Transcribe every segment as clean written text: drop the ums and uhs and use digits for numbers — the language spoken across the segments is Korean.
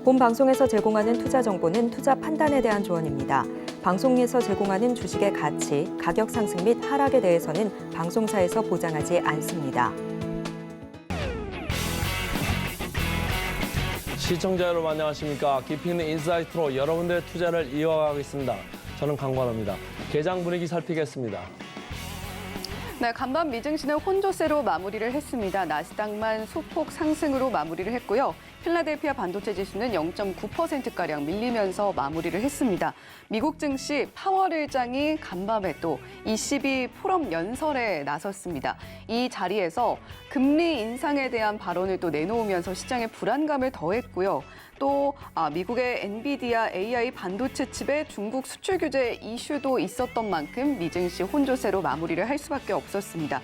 본 방송에서 제공하는 투자 정보는 투자 판단에 대한 조언입니다. 방송에서 제공하는 주식의 가치, 가격 상승 및 하락에 대해서는 방송사에서 보장하지 않습니다. 시청자 여러분 안녕하십니까. 깊이 있는 인사이트로 여러분들의 투자를 이어가겠습니다. 저는 강관호입니다. 개장 분위기 살피겠습니다. 네, 간밤 미증시는 혼조세로 마무리를 했습니다. 나스닥만 소폭 상승으로 마무리를 했고요. 필라델피아 반도체 지수는 0.9%가량 밀리면서 마무리를 했습니다. 미국 증시 파월 의장이 간밤에 또 ECB 포럼 연설에 나섰습니다. 이 자리에서 금리 인상에 대한 발언을 또 내놓으면서 시장의 불안감을 더했고요. 또 미국의 엔비디아 AI 반도체 칩의 중국 수출 규제 이슈도 있었던 만큼 미증시 혼조세로 마무리를 할 수밖에 없었습니다.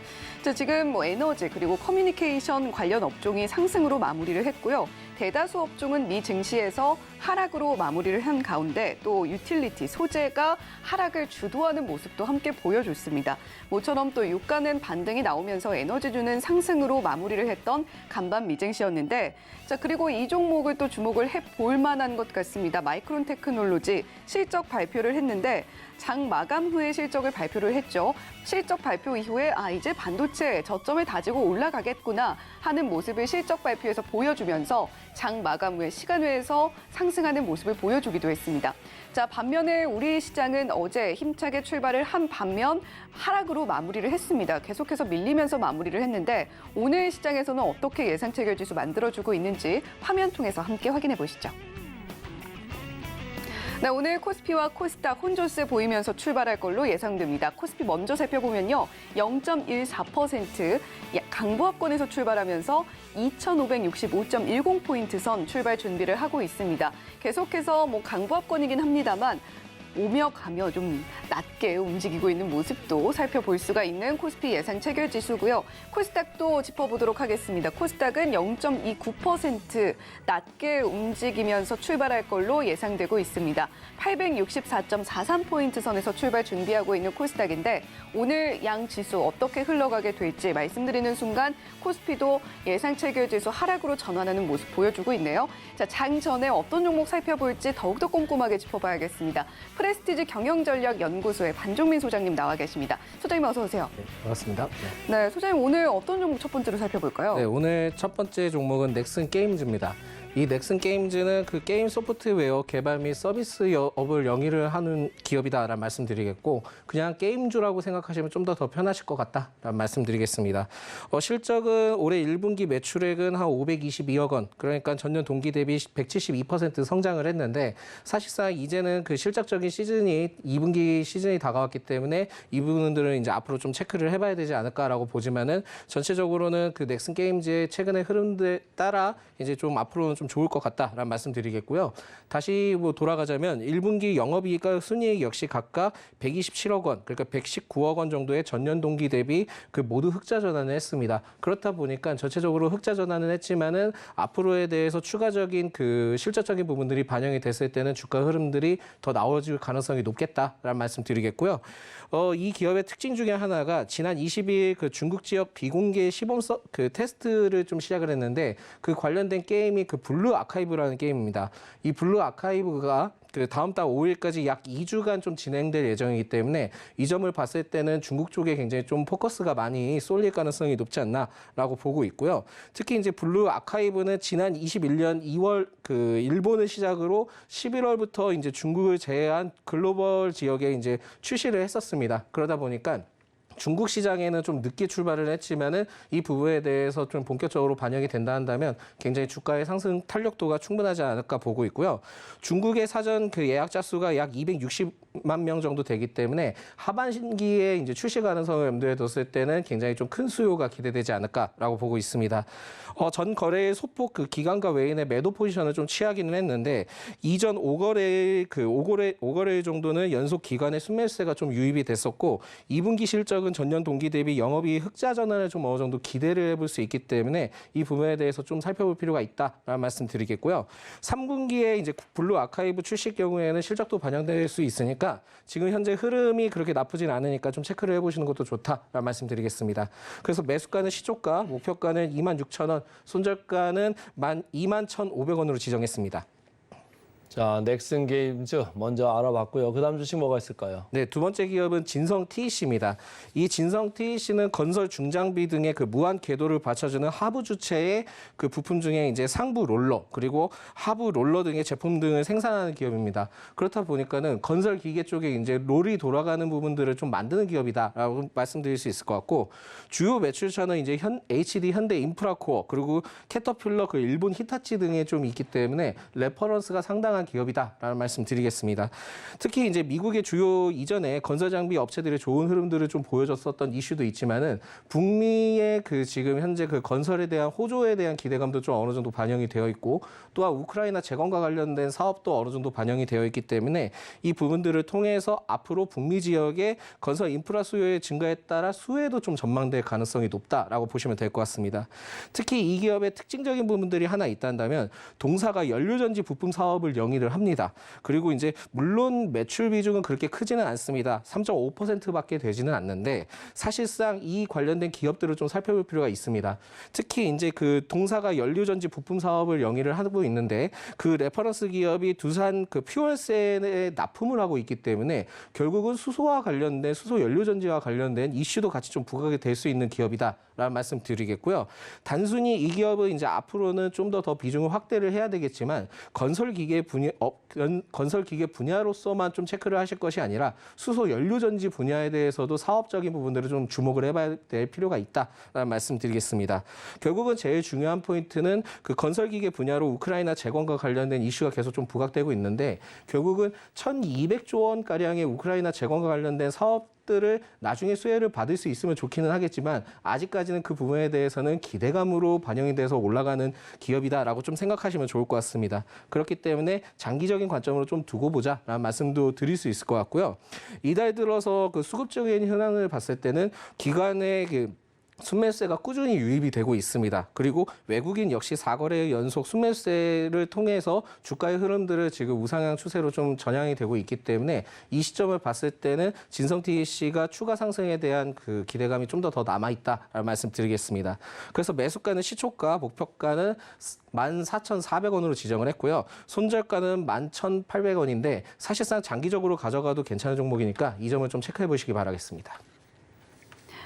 지금 에너지 그리고 커뮤니케이션 관련 업종이 상승으로 마무리를 했고요. 대다수 업종은 미 증시에서 하락으로 마무리를 한 가운데 또 유틸리티, 소재가 하락을 주도하는 모습도 함께 보여줬습니다. 모처럼 또 유가는 반등이 나오면서 에너지주는 상승으로 마무리를 했던 간밤 미증시였는데 그리고 이 종목을 또 주목을 해볼 만한 것 같습니다. 마이크론 테크놀로지 실적 발표를 했는데 장 마감 후에 실적을 발표를 했죠. 실적 발표 이후에 이제 반도체 저점을 다지고 올라가겠구나 하는 모습을 실적 발표에서 보여주면서 장 마감 후에 시간외에서 상승하는 모습을 보여주기도 했습니다. 반면에 우리 시장은 어제 힘차게 출발을 한 반면 하락으로 마무리를 했습니다. 계속해서 밀리면서 마무리를 했는데 오늘 시장에서는 어떻게 예상 체결 지수 만들어주고 있는지 화면 통해서 함께 확인해 보시죠. 네, 오늘 코스피와 코스닥 혼조세 보이면서 출발할 걸로 예상됩니다. 코스피 먼저 살펴보면요. 0.14% 강보합권에서 출발하면서 2,565.10포인트 선 출발 준비를 하고 있습니다. 계속해서 강보합권이긴 합니다만 오며 가며 좀 낮게 움직이고 있는 모습도 살펴볼 수가 있는 코스피 예상 체결 지수고요. 코스닥도 짚어보도록 하겠습니다. 코스닥은 0.29% 낮게 움직이면서 출발할 걸로 예상되고 있습니다. 864.43포인트 선에서 출발 준비하고 있는 코스닥인데 오늘 양 지수 어떻게 흘러가게 될지 말씀드리는 순간 코스피도 예상 체결 지수 하락으로 전환하는 모습 보여주고 있네요. 장 전에 어떤 종목 살펴볼지 더욱더 꼼꼼하게 짚어봐야겠습니다. 프레스티지 경영전략연구소의 반종민 소장님 나와 계십니다. 소장님 어서 오세요. 네, 반갑습니다. 네, 소장님 오늘 어떤 종목 첫 번째로 살펴볼까요? 네, 오늘 첫 번째 종목은 넥슨 게임즈입니다. 이 넥슨 게임즈는 그 게임 소프트웨어 개발 및 서비스업을 영위를 하는 기업이다라는 말씀드리겠고 그냥 게임주라고 생각하시면 좀 더 편하실 것 같다라는 말씀드리겠습니다. 실적은 올해 1분기 매출액은 한 522억 원, 그러니까 전년 동기 대비 172% 성장을 했는데 사실상 이제는 그 실적적인 시즌이 2분기 시즌이 다가왔기 때문에 이 부분들은 이제 앞으로 좀 체크를 해봐야 되지 않을까라고 보지만은 전체적으로는 그 넥슨 게임즈의 최근의 흐름에 따라 이제 좀 앞으로는 좀 좋을 것 같다라는 말씀드리겠고요. 다시 돌아가자면 1분기 영업이익과 순이익 역시 각각 127억 원, 그러니까 119억 원 정도의 전년 동기 대비 그 모두 흑자 전환을 했습니다. 그렇다 보니까 전체적으로 흑자 전환은 했지만은 앞으로에 대해서 추가적인 그 실질적인 부분들이 반영이 됐을 때는 주가 흐름들이 더 나아질 가능성이 높겠다라는 말씀드리겠고요. 이 기업의 특징 중에 하나가 지난 20일 그 중국 지역 비공개 시범 그 테스트를 좀 시작을 했는데 그 관련된 게임이 그 블루 아카이브라는 게임입니다. 이 블루 아카이브가 그 다음 달 5일까지 약 2주간 좀 진행될 예정이기 때문에 이 점을 봤을 때는 중국 쪽에 굉장히 좀 포커스가 많이 쏠릴 가능성이 높지 않나라고 보고 있고요. 특히 이제 블루 아카이브는 지난 21년 2월 그 일본을 시작으로 11월부터 이제 중국을 제외한 글로벌 지역에 이제 출시를 했었습니다. 그러다 보니까 중국 시장에는 좀 늦게 출발을 했지만은 이 부분에 대해서 좀 본격적으로 반영이 된다 한다면 굉장히 주가의 상승 탄력도가 충분하지 않을까 보고 있고요. 중국의 사전 그 예약자 수가 약 260만 명 정도 되기 때문에 하반기에 이제 출시 가능성을 염두에 뒀을 때는 굉장히 좀 큰 수요가 기대되지 않을까라고 보고 있습니다. 전 거래의 소폭 그 기관과 외인의 매도 포지션을 좀 취하기는 했는데 이전 5거래 정도는 연속 기관의 순매수세가 좀 유입이 됐었고 2분기 실적은 전년 동기 대비 영업이익 흑자 전환을 좀 어느 정도 기대를 해볼 수 있기 때문에 이 부분에 대해서 좀 살펴볼 필요가 있다라는 말씀드리겠고요. 3분기에 이제 블루 아카이브 출시 경우에는 실적도 반영될 수 있으니까 지금 현재 흐름이 그렇게 나쁘진 않으니까 좀 체크를 해보시는 것도 좋다라는 말씀드리겠습니다. 그래서 매수가는 시초가, 목표가는 26,000원, 손절가는 21,500원으로 지정했습니다. 자, 넥슨 게임즈 먼저 알아봤고요. 그다음 주식 뭐가 있을까요? 네, 두 번째 기업은 진성 TEC입니다. 이 진성 TEC는 건설 중장비 등의 그 무한 궤도를 받쳐주는 하부 주체의 그 부품 중에 이제 상부 롤러 그리고 하부 롤러 등의 제품 등을 생산하는 기업입니다. 그렇다 보니까는 건설 기계 쪽에 이제 롤이 돌아가는 부분들을 좀 만드는 기업이다라고 말씀드릴 수 있을 것 같고 주요 매출처는 이제 HD 현대 인프라코어 그리고 캐터필러 그 일본 히타치 등에 좀 있기 때문에 레퍼런스가 상당한 기업이다라는 말씀 드리겠습니다. 특히 이제 미국의 주요 이전에 건설 장비 업체들의 좋은 흐름들을 좀 보여줬었던 이슈도 있지만은 북미의 그 지금 현재 그 건설에 대한 호조에 대한 기대감도 좀 어느 정도 반영이 되어 있고 또한 우크라이나 재건과 관련된 사업도 어느 정도 반영이 되어 있기 때문에 이 부분들을 통해서 앞으로 북미 지역의 건설 인프라 수요의 증가에 따라 수혜도 좀 전망될 가능성이 높다라고 보시면 될 것 같습니다. 특히 이 기업의 특징적인 부분들이 하나 있다면 동사가 연료전지 부품 사업을 영위를 합니다. 그리고 이제 물론 매출 비중은 그렇게 크지는 않습니다. 3.5%밖에 되지는 않는데 사실상 이 관련된 기업들을 좀 살펴볼 필요가 있습니다. 특히 이제 그 동사가 연료전지 부품 사업을 영위를 하고 있는데 그 레퍼런스 기업이 두산 그 퓨얼셀에 납품을 하고 있기 때문에 결국은 수소와 관련된 수소 연료전지와 관련된 이슈도 같이 좀 부각이 될 수 있는 기업이다라는 말씀 드리겠고요. 단순히 이 기업은 이제 앞으로는 좀 더 비중을 확대를 해야 되겠지만 건설 기계 분야로서만 좀 체크를 하실 것이 아니라 수소 연료전지 분야에 대해서도 사업적인 부분들을 좀 주목을 해봐야 될 필요가 있다라는 말씀 드리겠습니다. 결국은 제일 중요한 포인트는 그 건설 기계 분야로 우크라이나 재건과 관련된 이슈가 계속 좀 부각되고 있는데 결국은 1,200조 원 가량의 우크라이나 재건과 관련된 사업들을 나중에 수혜를 받을 수 있으면 좋기는 하겠지만 아직까지는 그 부분에 대해서는 기대감으로 반영이 돼서 올라가는 기업이다라고 좀 생각하시면 좋을 것 같습니다. 그렇기 때문에 장기적인 관점으로 좀 두고 보자라는 말씀도 드릴 수 있을 것 같고요. 이달 들어서 그 수급적인 현황을 봤을 때는 기관의 그 순매수세가 꾸준히 유입이 되고 있습니다. 그리고 외국인 역시 4거래 연속 순매수세를 통해서 주가의 흐름들을 지금 우상향 추세로 좀 전향이 되고 있기 때문에 이 시점을 봤을 때는 진성 TEC가 추가 상승에 대한 그 기대감이 좀 더 남아있다라는 말씀 드리겠습니다. 그래서 매수가는 시초가, 목표가는 14,400원으로 지정을 했고요. 손절가는 11,800원인데 사실상 장기적으로 가져가도 괜찮은 종목이니까 이 점을 좀 체크해 보시기 바라겠습니다.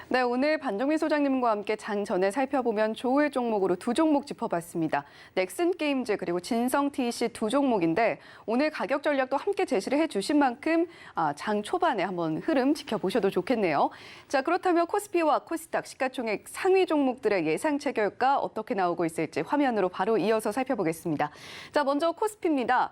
네, 오늘 반정민 소장님과 함께 장 전에 살펴보면 좋을 종목으로 두 종목 짚어봤습니다. 넥슨 게임즈 그리고 진성 TEC 두 종목인데 오늘 가격 전략도 함께 제시를 해주신 만큼 장 초반에 한번 흐름 지켜보셔도 좋겠네요. 자, 그렇다면 코스피와 코스닥 시가총액 상위 종목들의 예상 체결가 어떻게 나오고 있을지 화면으로 바로 이어서 살펴보겠습니다. 자, 먼저 코스피입니다.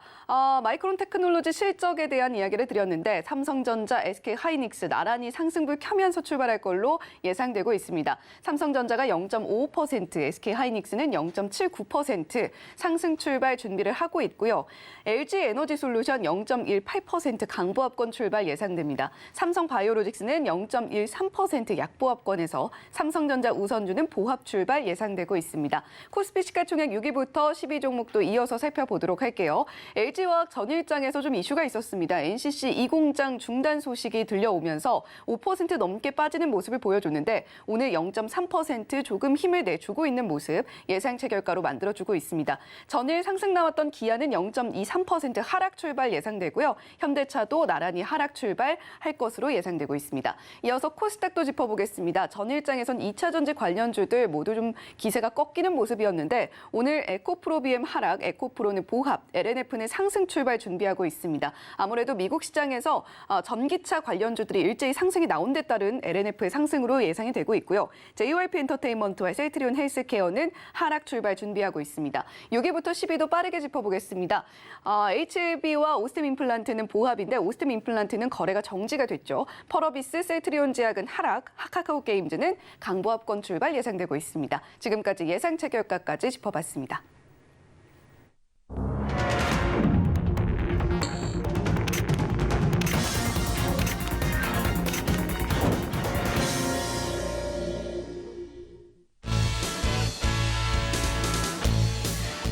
마이크론 테크놀로지 실적에 대한 이야기를 드렸는데 삼성전자, SK하이닉스 나란히 상승불 켜면서 출발할 걸로 예상되고 있습니다. 삼성전자가 0.55%, SK하이닉스는 0.79% 상승 출발 준비를 하고 있고요. LG에너지솔루션 0.18% 강보합권 출발 예상됩니다. 삼성바이오로직스는 0.13% 약보합권에서 삼성전자 우선주는 보합 출발 예상되고 있습니다. 코스피 시가총액 6위부터 12종목도 이어서 살펴보도록 할게요. LG화학 전일장에서 좀 이슈가 있었습니다. NCC 2공장 중단 소식이 들려오면서 5% 넘게 빠지는 모습을 보여줬는데 오늘 0.3% 조금 힘을 내주고 있는 모습 예상 체결가로 만들어주고 있습니다. 전일 상승 나왔던 기아는 0.23% 하락 출발 예상되고요. 현대차도 나란히 하락 출발할 것으로 예상되고 있습니다. 이어서 코스닥도 짚어보겠습니다. 전일장에선 2차 전지 관련주들 모두 좀 기세가 꺾이는 모습이었는데 오늘 에코프로비엠 하락, 에코프로는 보합, LNF는 상승 출발 준비하고 있습니다. 아무래도 미국 시장에서 전기차 관련주들이 일제히 상승이 나온 데 따른 LNF의 상승으로 예상이 되고 있고요. JYP 엔터테인먼트와 셀트리온 헬스케어는 하락 출발 준비하고 있습니다. 6위부터 10위도 빠르게 짚어보겠습니다. HLB와 오스템 임플란트는 보합인데 오스템 임플란트는 거래가 정지가 됐죠. 펄어비스, 셀트리온 제약은 하락, 카카오 게임즈는 강보합권 출발 예상되고 있습니다. 지금까지 예상 체결가까지 짚어봤습니다.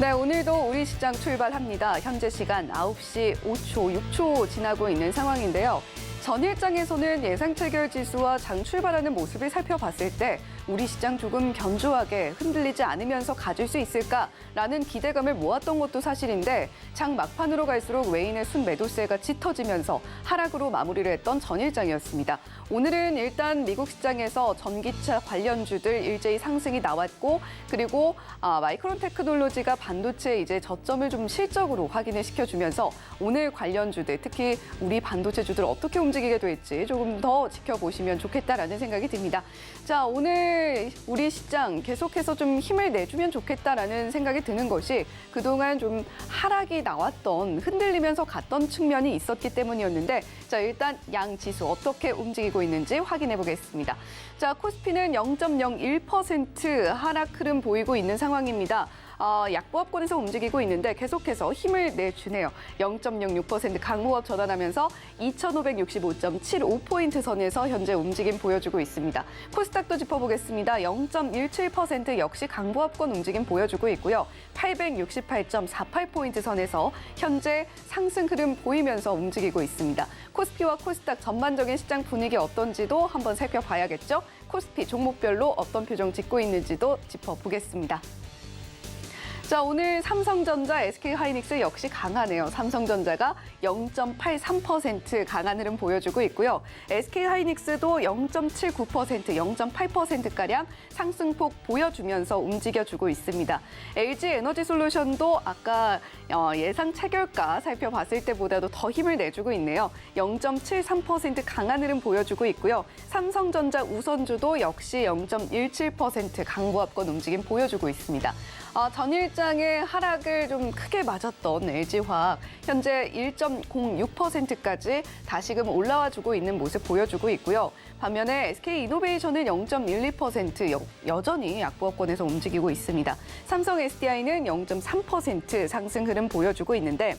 네, 오늘도 우리 시장 출발합니다. 현재 시간 9시 5초, 6초 지나고 있는 상황인데요. 전일장에서는 예상 체결 지수와 장 출발하는 모습을 살펴봤을 때 우리 시장 조금 견조하게 흔들리지 않으면서 가질 수 있을까라는 기대감을 모았던 것도 사실인데 장 막판으로 갈수록 외인의 순매도세가 짙어지면서 하락으로 마무리를 했던 전일장이었습니다. 오늘은 일단 미국 시장에서 전기차 관련주들 일제히 상승이 나왔고 그리고 마이크론 테크놀로지가 반도체에 이제 저점을 좀 실적으로 확인을 시켜주면서 오늘 관련주들 특히 우리 반도체주들 어떻게 움직이게 될지 조금 더 지켜보시면 좋겠다라는 생각이 듭니다. 자, 오늘 우리 시장 계속해서 좀 힘을 내주면 좋겠다라는 생각이 드는 것이 그동안 좀 하락이 나왔던 흔들리면서 갔던 측면이 있었기 때문이었는데 자, 일단 양 지수 어떻게 움직이고 있는지 확인해 보겠습니다. 자, 코스피는 0.01% 하락 흐름 보이고 있는 상황입니다. 약보합권에서 움직이고 있는데 계속해서 힘을 내주네요. 0.06% 강보합 전환하면서 2,565.75포인트 선에서 현재 움직임 보여주고 있습니다. 코스닥도 짚어보겠습니다. 0.17% 역시 강보합권 움직임 보여주고 있고요. 868.48포인트 선에서 현재 상승 흐름 보이면서 움직이고 있습니다. 코스피와 코스닥 전반적인 시장 분위기 어떤지도 한번 살펴봐야겠죠. 코스피 종목별로 어떤 표정 짓고 있는지도 짚어보겠습니다. 자, 오늘 삼성전자, SK하이닉스 역시 강하네요. 삼성전자가 0.83% 강한 흐름 보여주고 있고요. SK하이닉스도 0.79%, 0.8%가량 상승폭 보여주면서 움직여주고 있습니다. LG에너지솔루션도 아까 예상 체결가 살펴봤을 때보다도 더 힘을 내주고 있네요. 0.73% 강한 흐름 보여주고 있고요. 삼성전자 우선주도 역시 0.17% 강보합권 움직임 보여주고 있습니다. 전일장의 하락을 좀 크게 맞았던 LG화학 현재 1.06%까지 다시금 올라와 주고 있는 모습 보여주고 있고요. 반면에 SK이노베이션은 0.12% 여전히 약보합권에서 움직이고 있습니다. 삼성 SDI는 0.3% 상승 흐름 보여주고 있는데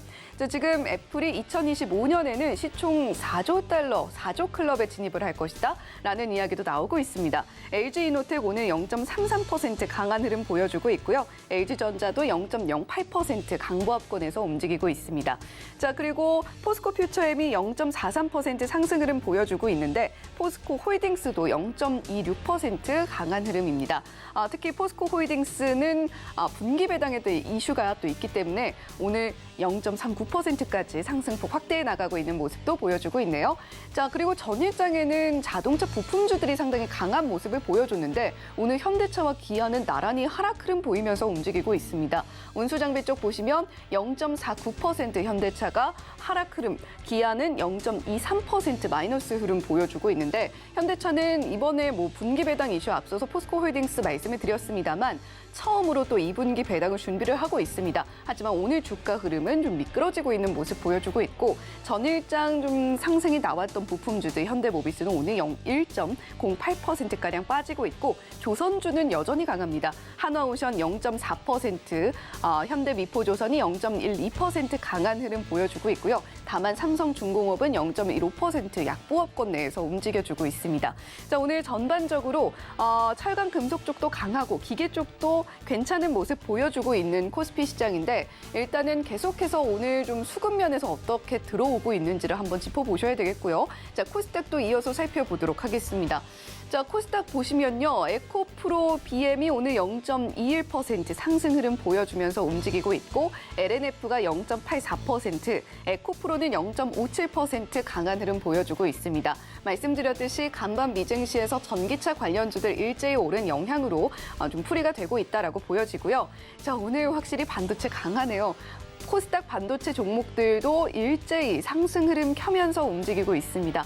지금 애플이 2025년에는 시총 4조 달러, 4조 클럽에 진입을 할 것이다 라는 이야기도 나오고 있습니다. LG이노텍 오늘 0.33% 강한 흐름 보여주고 있고요. LG전자도 0.08% 강보합권에서 움직이고 있습니다. 자, 그리고 포스코 퓨처엠이 0.43% 상승 흐름 보여주고 있는데 포스코 홀딩스도 0.26% 강한 흐름입니다. 특히 포스코 홀딩스는 분기 배당에 대한 이슈가 또 있기 때문에 오늘 0.39%까지 상승폭 확대해 나가고 있는 모습도 보여주고 있네요. 자, 그리고 전일장에는 자동차 부품주들이 상당히 강한 모습을 보여줬는데 오늘 현대차와 기아는 나란히 하락 흐름 보이면서 움직이고 있습니다. 운수장비 쪽 보시면 0.49% 현대차가 하락 흐름, 기아는 0.23% 마이너스 흐름 보여주고 있는데 현대차는 이번에 분기 배당 이슈 앞서서 포스코 홀딩스 말씀을 드렸습니다만 처음으로 또 2분기 배당을 준비를 하고 있습니다. 하지만 오늘 주가 흐름은 좀 미끄러지고 있는 모습 보여주고 있고 전일장 좀 상승이 나왔던 부품주들 현대모비스는 오늘 1.08%가량 빠지고 있고 조선주는 여전히 강합니다. 한화오션 0.4%, 현대미포조선이 0.12% 강한 흐름 보여주고 있고요. 다만 삼성중공업은 0.15% 약보합권 내에서 움직여주고 있습니다. 자, 오늘 전반적으로 철강 금속 쪽도 강하고 기계 쪽도 괜찮은 모습 보여주고 있는 코스피 시장인데 일단은 계속해서 오늘 좀 수급면에서 어떻게 들어오고 있는지를 한번 짚어보셔야 되겠고요. 자, 코스닥도 이어서 살펴보도록 하겠습니다. 자, 코스닥 보시면요. 에코프로 BM이 오늘 0.21% 상승 흐름 보여주면서 움직이고 있고 LNF가 0.84%, 에코프로는 0.57% 강한 흐름 보여주고 있습니다. 말씀드렸듯이 간밤 미증시에서 전기차 관련주들 일제히 오른 영향으로 좀 풀이가 되고 있다라고 보여지고요. 자, 오늘 확실히 반도체 강하네요. 코스닥 반도체 종목들도 일제히 상승 흐름 켜면서 움직이고 있습니다.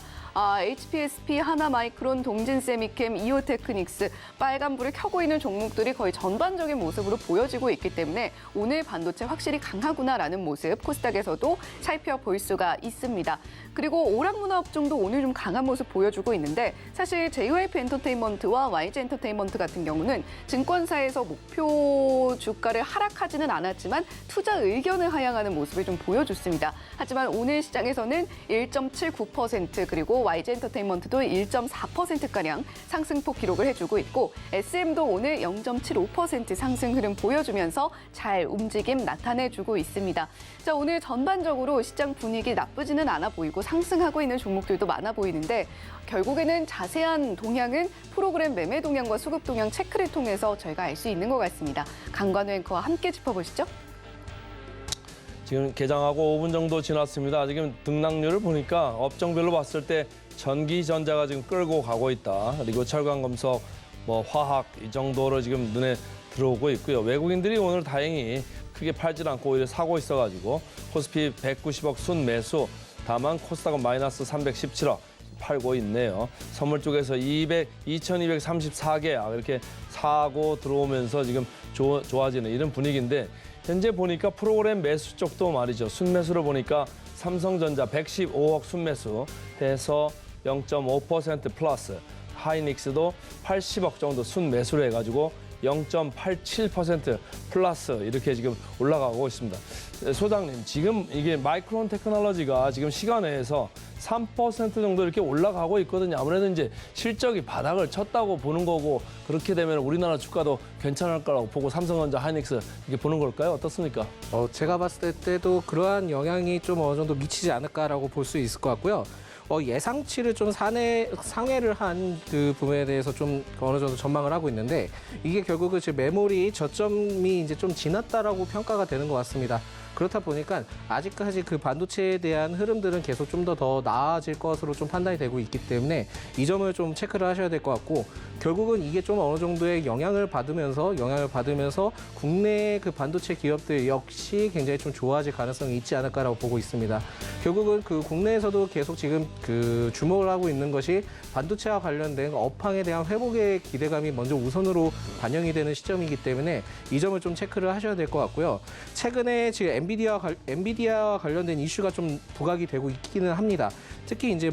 HPSP, 하나마이크론, 동진세미캠, 이오테크닉스 빨간불을 켜고 있는 종목들이 거의 전반적인 모습으로 보여지고 있기 때문에 오늘 반도체 확실히 강하구나라는 모습 코스닥에서도 살펴볼 수가 있습니다. 그리고 오락문화업종도 오늘 좀 강한 모습 보여주고 있는데 사실 JYP 엔터테인먼트와 YG 엔터테인먼트 같은 경우는 증권사에서 목표 주가를 하락하지는 않았지만 투자 의견을 하향하는 모습을 좀 보여줬습니다. 하지만 오늘 시장에서는 1.79% 그리고 그리고 YG 엔터테인먼트도 1.4%가량 상승폭 기록을 해주고 있고 SM도 오늘 0.75% 상승 흐름 보여주면서 잘 움직임 나타내주고 있습니다. 자, 오늘 전반적으로 시장 분위기 나쁘지는 않아 보이고 상승하고 있는 종목들도 많아 보이는데 결국에는 자세한 동향은 프로그램 매매 동향과 수급 동향 체크를 통해서 저희가 알 수 있는 것 같습니다. 강관우 앵커와 함께 짚어보시죠. 지금 개장하고 5분 정도 지났습니다. 지금 등락률을 보니까 업종별로 봤을 때 전기전자가 지금 끌고 가고 있다. 그리고 철강금속, 화학 이 정도로 지금 눈에 들어오고 있고요. 외국인들이 오늘 다행히 크게 팔질 않고 오히려 사고 있어가지고 코스피 190억 순매수, 다만 코스닥은 마이너스 317억 팔고 있네요. 선물 쪽에서 2,234개 이렇게 사고 들어오면서 지금 좋아지는 이런 분위기인데 현재 보니까 프로그램 매수 쪽도 말이죠. 순매수를 보니까 삼성전자 115억 순매수 해서 0.5% 플러스, 하이닉스도 80억 정도 순매수를 해가지고 0.87% 플러스 이렇게 지금 올라가고 있습니다. 소장님, 지금 이게 마이크론 테크놀로지가 지금 시간 내에서 3% 정도 이렇게 올라가고 있거든요. 아무래도 이제 실적이 바닥을 쳤다고 보는 거고 그렇게 되면 우리나라 주가도 괜찮을 거라고 보고 삼성전자, 하이닉스 이렇게 보는 걸까요? 어떻습니까? 제가 봤을 때도 그러한 영향이 좀 어느 정도 미치지 않을까라고 볼 수 있을 것 같고요. 예상치를 좀 상회를 한 그 부분에 대해서 좀 어느 정도 전망을 하고 있는데 이게 결국은 지금 메모리 저점이 이제 좀 지났다라고 평가가 되는 것 같습니다. 그렇다 보니까 아직까지 그 반도체에 대한 흐름들은 계속 좀 더 나아질 것으로 좀 판단이 되고 있기 때문에 이 점을 좀 체크를 하셔야 될 것 같고 결국은 이게 좀 어느 정도의 영향을 받으면서 국내 그 반도체 기업들 역시 굉장히 좀 좋아질 가능성이 있지 않을까라고 보고 있습니다. 결국은 그 국내에서도 계속 지금 그 주목을 하고 있는 것이 반도체와 관련된 업황에 대한 회복의 기대감이 먼저 우선으로 반영이 되는 시점이기 때문에 이 점을 좀 체크를 하셔야 될 것 같고요. 최근에 지금 엔비디아와 관련된 이슈가 좀 부각이 되고 있기는 합니다. 특히 이제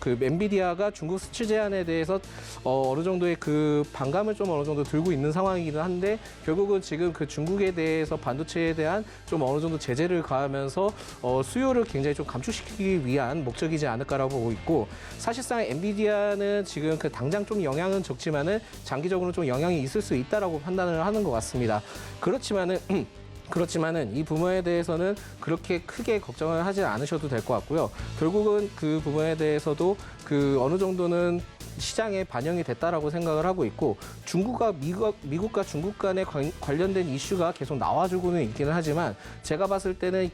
엔비디아가 중국 수출 제한에 대해서 어느 정도의 그 반감을 좀 어느 정도 들고 있는 상황이기는 한데 결국은 지금 그 중국에 대해서 반도체에 대한 좀 어느 정도 제재를 가하면서 수요를 굉장히 좀 감축시키기 위한 목적이지 않을까라고 보고 있고 사실상 엔비디아는 지금 그 당장 좀 영향은 적지만은 장기적으로 좀 영향이 있을 수 있다라고 판단을 하는 것 같습니다. 그렇지만은 이 부분에 대해서는 그렇게 크게 걱정을 하지 않으셔도 될 것 같고요. 결국은 그 부분에 대해서도 그 어느 정도는 시장에 반영이 됐다라고 생각을 하고 있고 미국과 중국 간에 관련된 이슈가 계속 나와주고는 있기는 하지만 제가 봤을 때는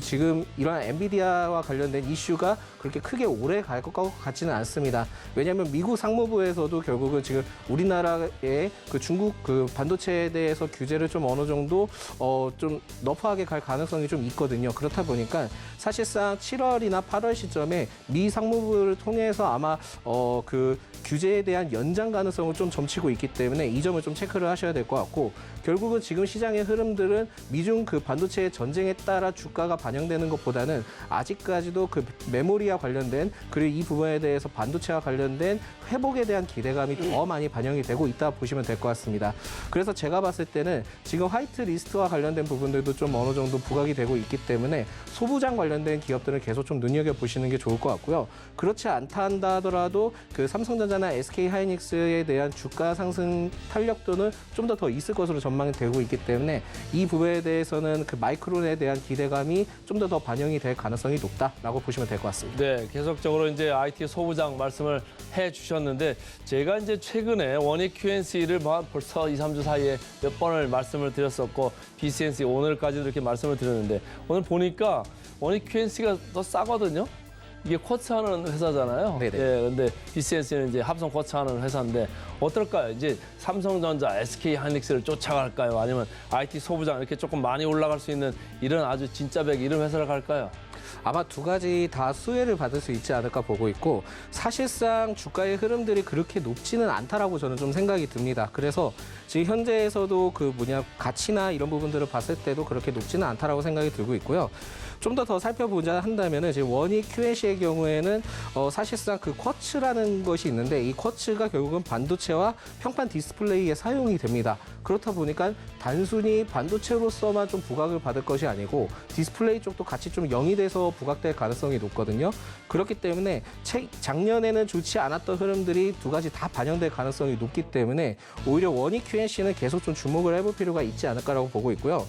지금 이러한 엔비디아와 관련된 이슈가 그렇게 크게 오래 갈 것 같지는 않습니다. 왜냐하면 미국 상무부에서도 결국은 지금 우리나라의 그 중국 그 반도체에 대해서 규제를 좀 어느 정도 좀 너프하게 갈 가능성이 좀 있거든요. 그렇다 보니까 사실상 7월이나 8월 시점에 미 상무부를 통해서 아마 그 규제에 대한 연장 가능성을 좀 점치고 있기 때문에 이 점을 좀 체크를 하셔야 될 것 같고 결국은 지금 시장의 흐름들은 미중 그 반도체 전쟁에 따라 주가가 반영되는 것보다는 아직까지도 그 메모리와 관련된 그리고 이 부분에 대해서 반도체와 관련된 회복에 대한 기대감이 더 많이 반영이 되고 있다 보시면 될 것 같습니다. 그래서 제가 봤을 때는 지금 화이트 리스트와 관련된 부분들도 좀 어느 정도 부각이 되고 있기 때문에 소부장 관련된 기업들은 계속 좀 눈여겨보시는 게 좋을 것 같고요. 그렇지 않다 한다 하더라도 그 삼성전자나 SK하이닉스에 대한 주가 상승 탄력도는 좀 더 있을 것으로 전망이 되고 있기 때문에 이 부분에 대해서는 그 마이크론에 대한 기대감이 좀 더 반영이 될 가능성이 높다라고 보시면 될 것 같습니다. 네, 계속적으로 이제 IT 소부장 말씀을 해주셨는데 제가 이제 최근에 원익 QNC를 벌써 2, 3주 사이에 몇 번을 말씀을 드렸었고 BCNC 오늘까지도 이렇게 말씀을 드렸는데 오늘 보니까 원익 QNC가 더 싸거든요. 이게 쿼츠하는 회사잖아요. 네네. 예, 근데 BCNC는 이제 합성 쿼츠하는 회사인데 어떨까요? 이제 삼성전자, SK하이닉스를 쫓아갈까요? 아니면 IT 소부장 이렇게 조금 많이 올라갈 수 있는 이런 아주 진짜백 이런 회사를 갈까요? 아마 두 가지 다 수혜를 받을 수 있지 않을까 보고 있고 사실상 주가의 흐름들이 그렇게 높지는 않다라고 저는 좀 생각이 듭니다. 그래서 지금 현재에서도 가치나 이런 부분들을 봤을 때도 그렇게 높지는 않다라고 생각이 들고 있고요. 좀 더 살펴보자 한다면은 지금 원익 QNC의 경우에는 사실상 그 쿼츠라는 것이 있는데 이 쿼츠가 결국은 반도체와 평판 디스플레이에 사용이 됩니다. 그렇다 보니까 단순히 반도체로서만 좀 부각을 받을 것이 아니고 디스플레이 쪽도 같이 좀 영위돼서 통해서 부각될 가능성이 높거든요. 그렇기 때문에 작년에는 좋지 않았던 흐름들이 두 가지 다 반영될 가능성이 높기 때문에 오히려 원익 QNC는 계속 좀 주목을 해볼 필요가 있지 않을까라고 보고 있고요.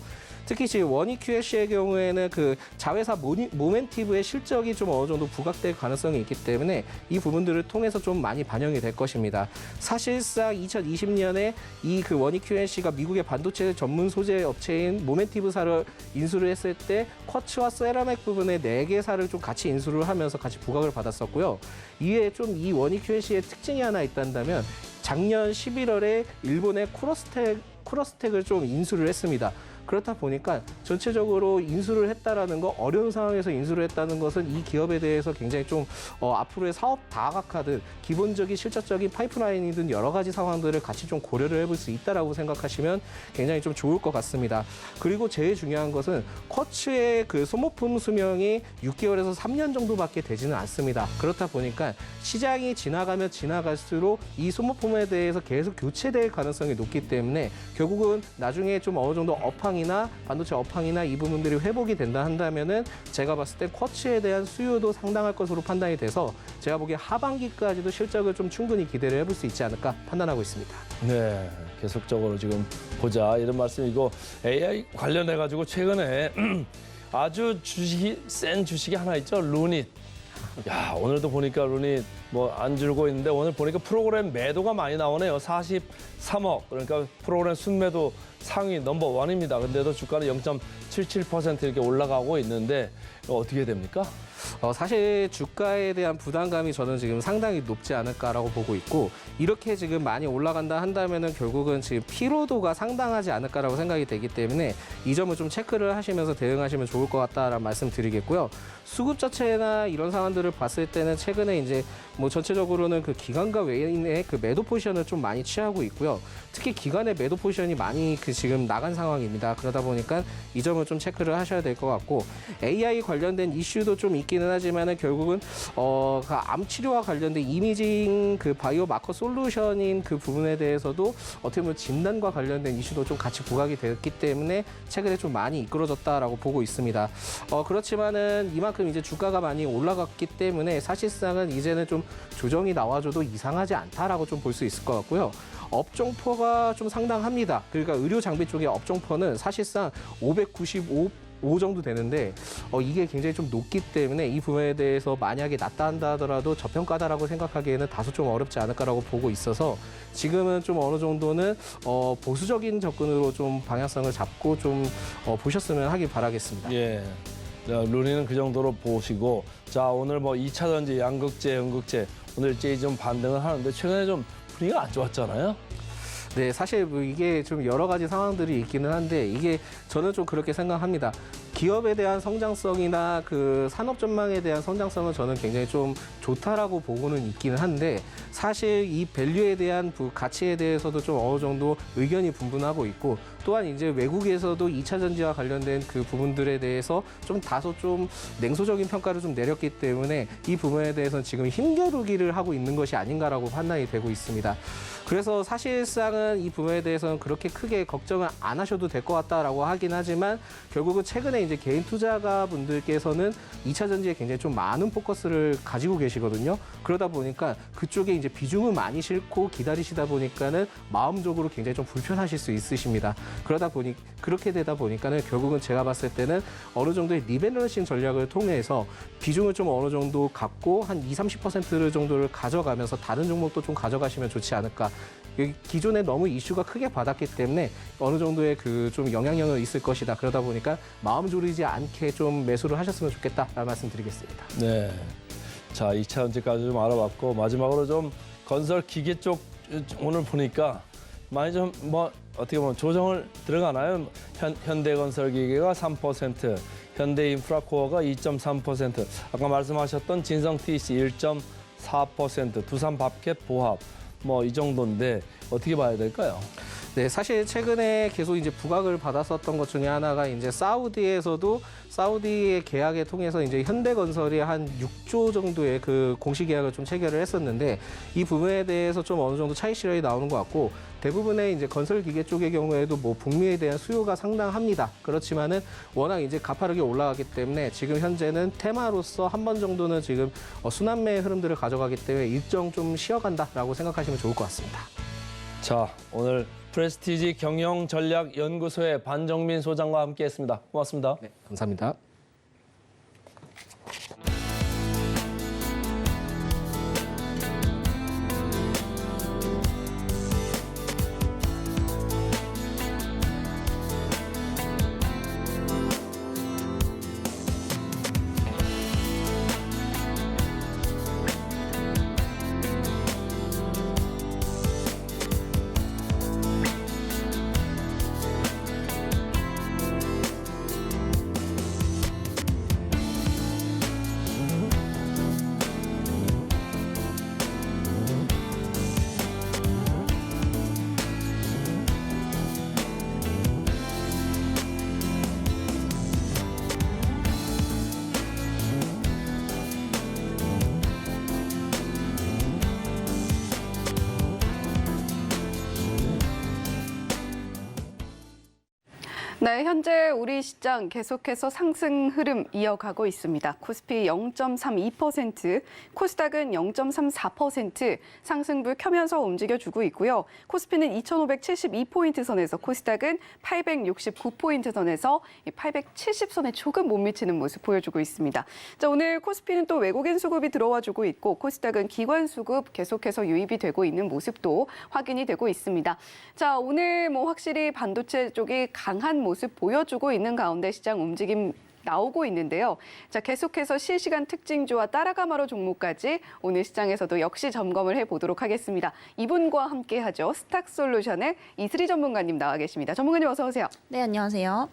특히 지금 원익 QNC의 경우에는 그 자회사 모멘티브의 실적이 좀 어느 정도 부각될 가능성이 있기 때문에 이 부분들을 통해서 좀 많이 반영이 될 것입니다. 사실상 2020년에 이 그 원익 QNC가 미국의 반도체 전문 소재 업체인 모멘티브사를 인수를 했을 때 쿼츠와 세라믹 부분의 4개사를 좀 같이 인수를 하면서 같이 부각을 받았었고요. 이에 좀 이 원익 QNC의 특징이 하나 있다면 작년 11월에 일본의 쿠로스텍을 좀 인수를 했습니다. 그렇다 보니까 전체적으로 인수를 했다라는 거, 어려운 상황에서 인수를 했다는 것은 이 기업에 대해서 굉장히 좀 앞으로의 사업 다각화든 기본적인 실질적인 파이프라인이든 여러 가지 상황들을 같이 좀 고려를 해볼 수 있다라고 생각하시면 굉장히 좀 좋을 것 같습니다. 그리고 제일 중요한 것은 쿼츠의 그 소모품 수명이 6개월에서 3년 정도밖에 되지는 않습니다. 그렇다 보니까 시장이 지나가면 지나갈수록 이 소모품에 대해서 계속 교체될 가능성이 높기 때문에 결국은 나중에 좀 어느 정도 업황이나 반도체 업황이나 이 부분들이 회복이 된다 한다면은 제가 봤을 때 쿼츠에 대한 수요도 상당할 것으로 판단이 돼서 제가 보기에 하반기까지도 실적을 좀 충분히 기대를 해볼 수 있지 않을까 판단하고 있습니다. 네, 계속적으로 지금 보자 이런 말씀이고 AI 관련해 가지고 최근에 아주 주식이 센 주식이 하나 있죠, 루닛. 야, 오늘도 보니까 루닛 뭐 안 줄고 있는데 오늘 보니까 프로그램 매도가 많이 나오네요. 43억. 그러니까 프로그램 순매도 상위 넘버 원입니다. 근데도 주가는 0.77% 이렇게 올라가고 있는데 이거 어떻게 됩니까? 사실 주가에 대한 부담감이 저는 지금 상당히 높지 않을까라고 보고 있고 이렇게 지금 많이 올라간다 한다면은 결국은 지금 피로도가 상당하지 않을까라고 생각이 되기 때문에 이 점을 좀 체크를 하시면서 대응하시면 좋을 것 같다라는 말씀 드리겠고요. 수급 자체나 이런 상황들을 봤을 때는 최근에 이제 뭐 전체적으로는 그 기관과 외인의 그 매도 포지션을 좀 많이 취하고 있고요. 특히 기관의 매도 포지션이 많이 그 지금 나간 상황입니다. 그러다 보니까 이 점을 좀 체크를 하셔야 될 것 같고 AI 관련된 이슈도 좀 있기는 하지만은 결국은 그 암 치료와 관련된 이미징 그 바이오 마커 솔루션인 그 부분에 대해서도 어떻게 보면 진단과 관련된 이슈도 좀 같이 부각이 됐기 때문에 최근에 좀 많이 이끌어졌다라고 보고 있습니다. 그렇지만은 이만큼 이제 주가가 많이 올라갔기 때문에 사실상은 이제는 좀 조정이 나와줘도 이상하지 않다라고 좀 볼 수 있을 것 같고요. 업종포가 좀 상당합니다. 그러니까 의료 장비 쪽의 업종포는 사실상 595 정도 되는데 이게 굉장히 좀 높기 때문에 이 부분에 대해서 만약에 낮다 한다 하더라도 저평가다라고 생각하기에는 다소 좀 어렵지 않을까라고 보고 있어서 지금은 좀 어느 정도는 보수적인 접근으로 좀 방향성을 잡고 좀 보셨으면 하길 바라겠습니다. 예. 자, 루닛은 그 정도로 보시고 자, 오늘 뭐 2차 전지, 양극재, 음극재 오늘 일제히 좀 반등을 하는데 최근에 좀 분위기가 안 좋았잖아요. 네, 사실 뭐 이게 좀 여러 가지 상황들이 있기는 한데 이게 저는 좀 그렇게 생각합니다. 기업에 대한 성장성이나 그 산업 전망에 대한 성장성은 저는 굉장히 좀 좋다라고 보고는 있기는 한데 사실 이 밸류에 대한 가치에 대해서도 좀 어느 정도 의견이 분분하고 있고 또한 이제 외국에서도 2차 전지와 관련된 그 부분들에 대해서 좀 다소 좀 냉소적인 평가를 좀 내렸기 때문에 이 부분에 대해서는 지금 힘겨루기를 하고 있는 것이 아닌가라고 판단이 되고 있습니다. 그래서 사실상은 이 부분에 대해서는 그렇게 크게 걱정을 안 하셔도 될 것 같다라고 하긴 하지만 결국은 최근에 이제 개인 투자가 분들께서는 2차 전지에 굉장히 좀 많은 포커스를 가지고 계시거든요. 그러다 보니까 그쪽에 이제 비중을 많이 싣고 기다리시다 보니까는 마음적으로 굉장히 좀 불편하실 수 있으십니다. 그렇게 되다 보니까는 결국은 제가 봤을 때는 어느 정도의 리밸런싱 전략을 통해서 비중을 좀 어느 정도 갖고 한 20-30% 정도를 가져가면서 다른 종목도 좀 가져가시면 좋지 않을까. 기존에 너무 이슈가 크게 받았기 때문에 어느 정도의 그 좀 영향력은 있을 것이다. 그러다 보니까 마음 졸이지 않게 좀 매수를 하셨으면 좋겠다라는 말씀 드리겠습니다. 네. 자, 2차 전지까지 좀 알아봤고 마지막으로 좀 건설 기계 쪽 오늘 보니까 많이 좀 뭐 어떻게 보면 조정을 들어가나요? 현대건설기계가 3%, 현대인프라코어가 2.3%, 아까 말씀하셨던 진성TC 1.4%, 두산밥켓 보합 뭐 이 정도인데 어떻게 봐야 될까요? 네, 사실 최근에 계속 이제 부각을 받았었던 것 중에 하나가 이제 사우디의 계약에 통해서 이제 현대건설이 한 6조 정도의 그 공시 계약을 좀 체결을 했었는데 이 부분에 대해서 좀 어느 정도 차익 실현이 나오는 것 같고 대부분의 이제 건설 기계 쪽의 경우에도 뭐 북미에 대한 수요가 상당합니다. 그렇지만은 워낙 이제 가파르게 올라가기 때문에 지금 현재는 테마로서 한 번 정도는 지금 순환매의 흐름들을 가져가기 때문에 일정 좀 쉬어간다라고 생각하시면 좋을 것 같습니다. 자, 오늘 프레스티지 경영전략연구소의 반정민 소장과 함께했습니다. 고맙습니다. 네, 감사합니다. 네, 현재 우리 시장 계속해서 상승 흐름 이어가고 있습니다. 코스피 0.32%, 코스닥은 0.34% 상승불 켜면서 움직여주고 있고요. 코스피는 2,572포인트 선에서 코스닥은 869포인트 선에서 870선에 조금 못 미치는 모습 보여주고 있습니다. 자, 오늘 코스피는 또 외국인 수급이 들어와주고 있고 코스닥은 기관 수급 계속해서 유입이 되고 있는 모습도 확인이 되고 있습니다. 자, 오늘 뭐 확실히 반도체 쪽이 강한 모습 보여주고 있는 가운데 시장 움직임 나오고 있는데요. 자, 계속해서 실시간 특징주와 따라가마로 종목까지 오늘 시장에서도 역시 점검을 해보도록 하겠습니다. 이분과 함께하죠. 스탁솔루션의 이슬희 전문가님 나와 계십니다. 전문가님 어서 오세요. 네, 안녕하세요.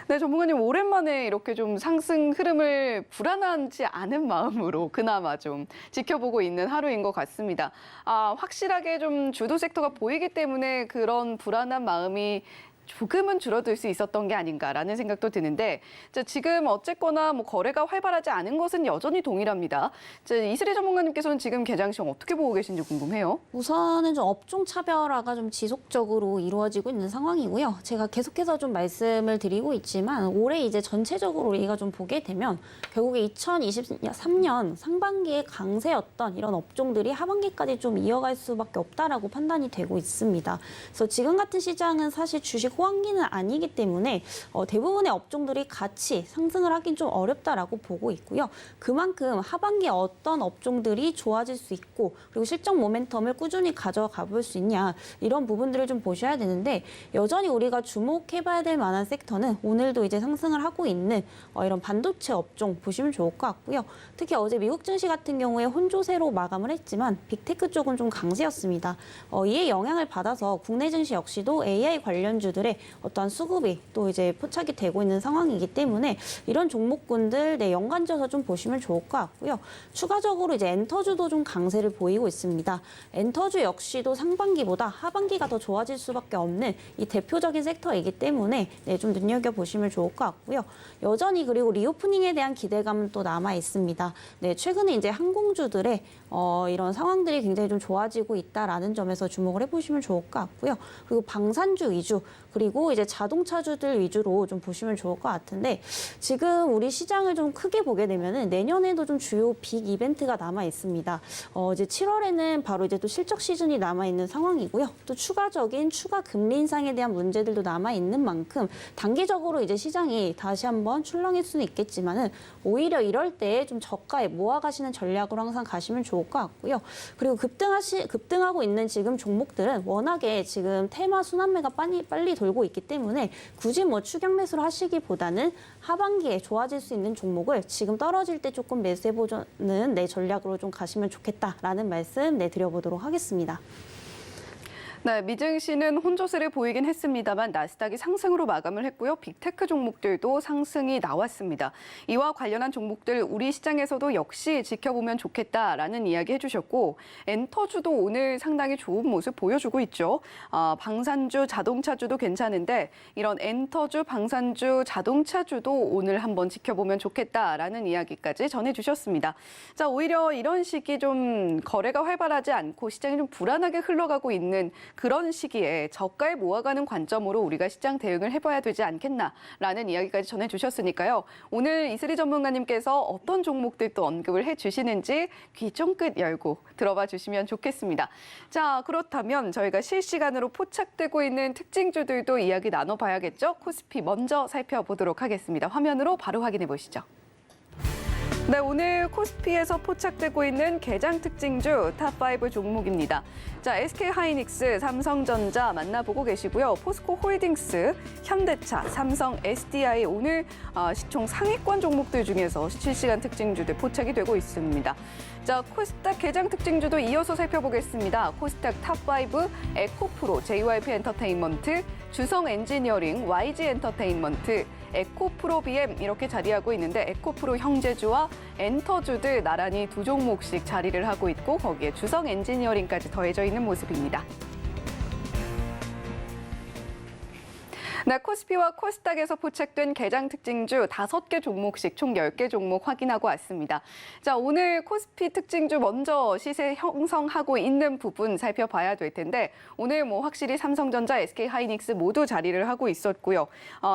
네, 전문가님 오랜만에 이렇게 좀 상승 흐름을 불안하지 않은 마음으로 그나마 좀 지켜보고 있는 하루인 것 같습니다. 확실하게 좀 주도 섹터가 보이기 때문에 그런 불안한 마음이 조금은 줄어들 수 있었던 게 아닌가라는 생각도 드는데 자, 지금 어쨌거나 뭐 거래가 활발하지 않은 것은 여전히 동일합니다. 자, 이슬희 전문가님께서는 지금 개장 시황 어떻게 보고 계신지 궁금해요. 우선은 좀 업종 차별화가 좀 지속적으로 이루어지고 있는 상황이고요. 제가 계속해서 좀 말씀을 드리고 있지만 올해 이제 전체적으로 우리가 좀 보게 되면 결국에 2023년 상반기에 강세였던 이런 업종들이 하반기까지 좀 이어갈 수밖에 없다라고 판단이 되고 있습니다. 그래서 지금 같은 시장은 사실 주식 호황기는 아니기 때문에 대부분의 업종들이 같이 상승을 하긴 좀 어렵다라고 보고 있고요. 그만큼 하반기에 어떤 업종들이 좋아질 수 있고 그리고 실적 모멘텀을 꾸준히 가져가 볼 수 있냐 이런 부분들을 좀 보셔야 되는데 여전히 우리가 주목해봐야 될 만한 섹터는 오늘도 이제 상승을 하고 있는 이런 반도체 업종 보시면 좋을 것 같고요. 특히 어제 미국 증시 같은 경우에 혼조세로 마감을 했지만 빅테크 쪽은 좀 강세였습니다. 이에 영향을 받아서 국내 증시 역시도 AI 관련주들 어떠한 수급이 또 이제 포착이 되고 있는 상황이기 때문에 이런 종목군들 연관져서 좀 보시면 좋을 것 같고요. 추가적으로 이제 엔터주도 좀 강세를 보이고 있습니다. 엔터주 역시도 상반기보다 하반기가 더 좋아질 수밖에 없는 이 대표적인 섹터이기 때문에 좀 눈여겨보시면 좋을 것 같고요. 여전히 그리고 리오프닝에 대한 기대감은 또 남아 있습니다. 최근에 이제 항공주들의 이런 상황들이 굉장히 좀 좋아지고 있다라는 점에서 주목을 해보시면 좋을 것 같고요. 그리고 방산주 위주 그리고 이제 자동차주들 위주로 좀 보시면 좋을 것 같은데 지금 우리 시장을 좀 크게 보게 되면은 내년에도 좀 주요 빅 이벤트가 남아 있습니다. 이제 7월에는 바로 이제 또 실적 시즌이 남아 있는 상황이고요. 또 추가적인 추가 금리 인상에 대한 문제들도 남아 있는 만큼 단기적으로 이제 시장이 다시 한번 출렁일 수는 있겠지만은 오히려 이럴 때 좀 저가에 모아가시는 전략으로 항상 가시면 좋을 것 같고요. 그리고 급등하고 있는 지금 종목들은 워낙에 지금 테마 순환매가 빨리 돌고 있기 때문에 굳이 뭐 추격 매수를 하시기보다는 하반기에 좋아질 수 있는 종목을 지금 떨어질 때 조금 매수해보는 전략으로 좀 가시면 좋겠다라는 말씀 드려보도록 하겠습니다. 네, 미증시는 혼조세를 보이긴 했습니다만 나스닥이 상승으로 마감을 했고요. 빅테크 종목들도 상승이 나왔습니다. 이와 관련한 종목들 우리 시장에서도 역시 지켜보면 좋겠다라는 이야기 해주셨고 엔터주도 오늘 상당히 좋은 모습 보여주고 있죠. 방산주, 자동차주도 괜찮은데 이런 엔터주, 방산주, 자동차주도 오늘 한번 지켜보면 좋겠다라는 이야기까지 전해주셨습니다. 자, 오히려 이런 시기 좀 거래가 활발하지 않고 시장이 좀 불안하게 흘러가고 있는 그런 시기에 저가에 모아가는 관점으로 우리가 시장 대응을 해봐야 되지 않겠나라는 이야기까지 전해주셨으니까요. 오늘 이슬희 전문가님께서 어떤 종목들 또 언급을 해주시는지 귀 쫑긋 열고 들어봐 주시면 좋겠습니다. 자, 그렇다면 저희가 실시간으로 포착되고 있는 특징주들도 이야기 나눠봐야겠죠? 코스피 먼저 살펴보도록 하겠습니다. 화면으로 바로 확인해 보시죠. 네, 오늘 코스피에서 포착되고 있는 개장 특징주 탑5 종목입니다. 자, SK하이닉스, 삼성전자 만나보고 계시고요. 포스코홀딩스, 현대차, 삼성 SDI 오늘 시총 상위권 종목들 중에서 실시간 특징주들 포착이 되고 있습니다. 자, 코스닥 개장 특징주도 이어서 살펴보겠습니다. 코스닥 탑5, 에코프로, JYP 엔터테인먼트, 주성 엔지니어링, YG 엔터테인먼트, 에코프로 BM 이렇게 자리하고 있는데 에코프로 형제주와 엔터주들 나란히 두 종목씩 자리를 하고 있고 거기에 주성 엔지니어링까지 더해져 있는 모습입니다. 네, 코스피와 코스닥에서 포착된 개장 특징주 5개 종목씩 총 10개 종목 확인하고 왔습니다. 자, 오늘 코스피 특징주 먼저 시세 형성하고 있는 부분 살펴봐야 될 텐데 오늘 확실히 삼성전자, SK하이닉스 모두 자리를 하고 있었고요.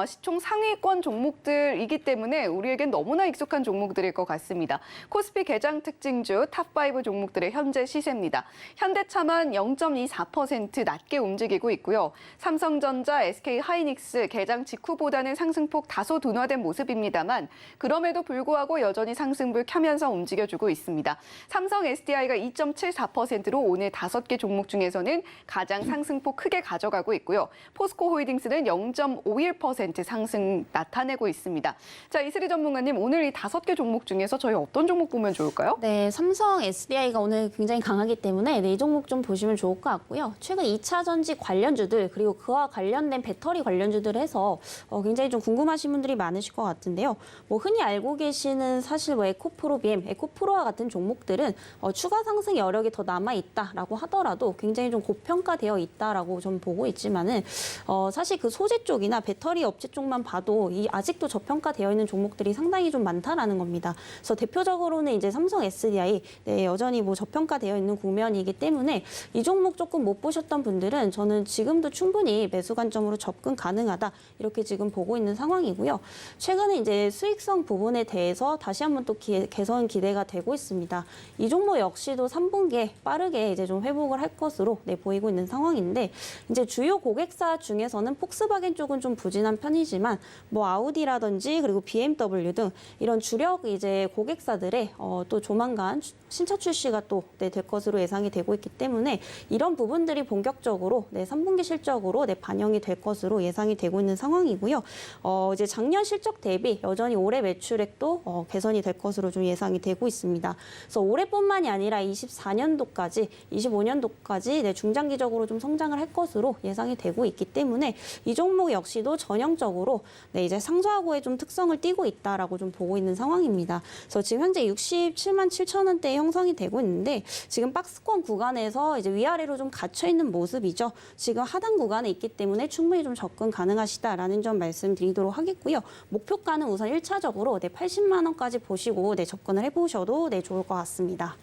시총 상위권 종목들이기 때문에 우리에겐 너무나 익숙한 종목들일 것 같습니다. 코스피 개장 특징주 탑5 종목들의 현재 시세입니다. 현대차만 0.24% 낮게 움직이고 있고요. 삼성전자, SK하이닉스 개장 직후보다는 상승폭 다소 둔화된 모습입니다만 그럼에도 불구하고 여전히 상승불 켜면서 움직여주고 있습니다. 삼성 SDI가 2.74%로 오늘 5개 종목 중에서는 가장 상승폭 크게 가져가고 있고요. 포스코홀딩스는 0.51% 상승 나타내고 있습니다. 자, 이슬희 전문가님 오늘 이 5개 종목 중에서 저희 어떤 종목 보면 좋을까요? 네, 삼성 SDI가 오늘 굉장히 강하기 때문에 이 종목 좀 보시면 좋을 것 같고요. 최근 2차 전지 관련주들 그리고 그와 관련된 배터리 관련주들 해서 굉장히 좀 궁금하신 분들이 많으실 것 같은데요. 흔히 알고 계시는 사실 에코프로 BM, 에코프로와 같은 종목들은 추가 상승 여력이 더 남아 있다라고 하더라도 굉장히 좀 고평가되어 있다라고 좀 보고 있지만은 사실 그 소재 쪽이나 배터리 업체 쪽만 봐도 아직도 저평가되어 있는 종목들이 상당히 좀 많다라는 겁니다. 그래서 대표적으로는 이제 삼성 SDI 여전히 저평가되어 있는 국면이기 때문에 이 종목 조금 못 보셨던 분들은 저는 지금도 충분히 매수 관점으로 접근 가능하다 이렇게 지금 보고 있는 상황이고요. 최근에 이제 수익성 부분에 대해서 다시 한번 또 개선 기대가 되고 있습니다. 이 종목 역시도 3분기에 빠르게 이제 좀 회복을 할 것으로 보이고 있는 상황인데 이제 주요 고객사 중에서는 폭스바겐 쪽은 좀 부진한 편이지만 아우디라든지 그리고 BMW 등 이런 주력 이제 고객사들의 또 조만간 신차 출시가 또 될 것으로 예상이 되고 있기 때문에 이런 부분들이 본격적으로 3분기 실적으로 반영이 될 것으로 예상이 되고 있는 상황이고요. 이제 작년 실적 대비 여전히 올해 매출액도 개선이 될 것으로 좀 예상이 되고 있습니다. 그래서 올해뿐만이 아니라 24년도까지, 25년도까지 중장기적으로 좀 성장을 할 것으로 예상이 되고 있기 때문에 이 종목 역시도 전형적으로 이제 상저하고의 좀 특성을 띠고 있다라고 좀 보고 있는 상황입니다. 그래서 지금 현재 67만 7천 원대에 형성이 되고 있는데 지금 박스권 구간에서 이제 위아래로 좀 갇혀 있는 모습이죠. 지금 하단 구간에 있기 때문에 충분히 좀 접근 가능하시다라는 점 말씀드리도록 하겠고요. 목표가는 우선 1차적으로 80만 원까지 보시고 접근을 해보셔도 좋을 것 같습니다.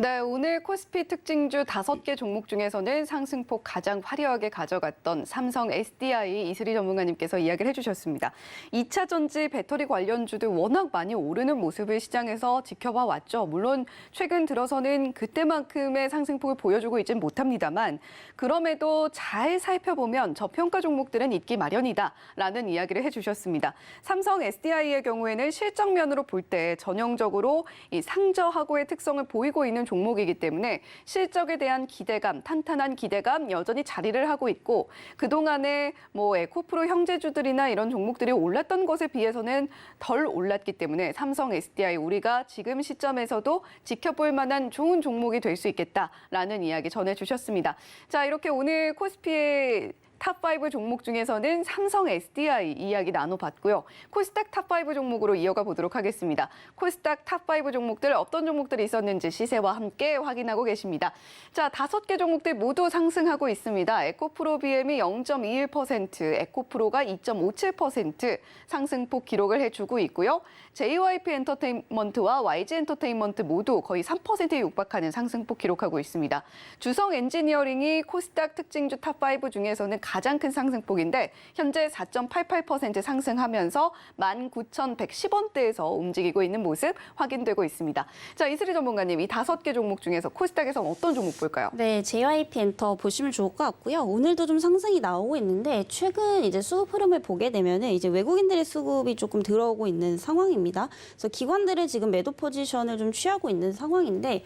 네, 오늘 코스피 특징주 5개 종목 중에서는 상승폭 가장 화려하게 가져갔던 삼성 SDI 이슬희 전문가님께서 이야기를 해주셨습니다. 2차 전지 배터리 관련주들 워낙 많이 오르는 모습을 시장에서 지켜봐 왔죠. 물론 최근 들어서는 그때만큼의 상승폭을 보여주고 있지는 못합니다만 그럼에도 잘 살펴보면 저평가 종목들은 있기 마련이다라는 이야기를 해주셨습니다. 삼성 SDI의 경우에는 실적면으로 볼 때 전형적으로 이 상저하고의 특성을 보이고 있는 종목이기 때문에 실적에 대한 기대감, 탄탄한 기대감 여전히 자리를 하고 있고 그동안에 에코프로 형제주들이나 이런 종목들이 올랐던 것에 비해서는 덜 올랐기 때문에 삼성 SDI 우리가 지금 시점에서도 지켜볼 만한 좋은 종목이 될 수 있겠다라는 이야기 전해주셨습니다. 자, 이렇게 오늘 코스피의 탑5 종목 중에서는 삼성 SDI 이야기 나눠봤고요. 코스닥 탑5 종목으로 이어가 보도록 하겠습니다. 코스닥 탑5 종목들 어떤 종목들이 있었는지 시세와 함께 확인하고 계십니다. 자, 5개 종목들 모두 상승하고 있습니다. 에코프로 BM이 0.21%, 에코프로가 2.57% 상승폭 기록을 해주고 있고요. JYP 엔터테인먼트와 YG 엔터테인먼트 모두 거의 3%에 육박하는 상승폭 기록하고 있습니다. 주성 엔지니어링이 코스닥 특징주 탑5 중에서는 가장 큰 상승폭인데 현재 4.88% 상승하면서 19,110원대에서 움직이고 있는 모습 확인되고 있습니다. 자, 이슬이 전문가님, 이 5개 종목 중에서 코스닥에서 어떤 종목 볼까요? 네, JYP 엔터 보시면 좋을 것 같고요. 오늘도 좀 상승이 나오고 있는데 최근 이제 수급 흐름을 보게 되면은 이제 외국인들의 수급이 조금 들어오고 있는 상황입니다. 그래서 기관들은 지금 매도 포지션을 좀 취하고 있는 상황인데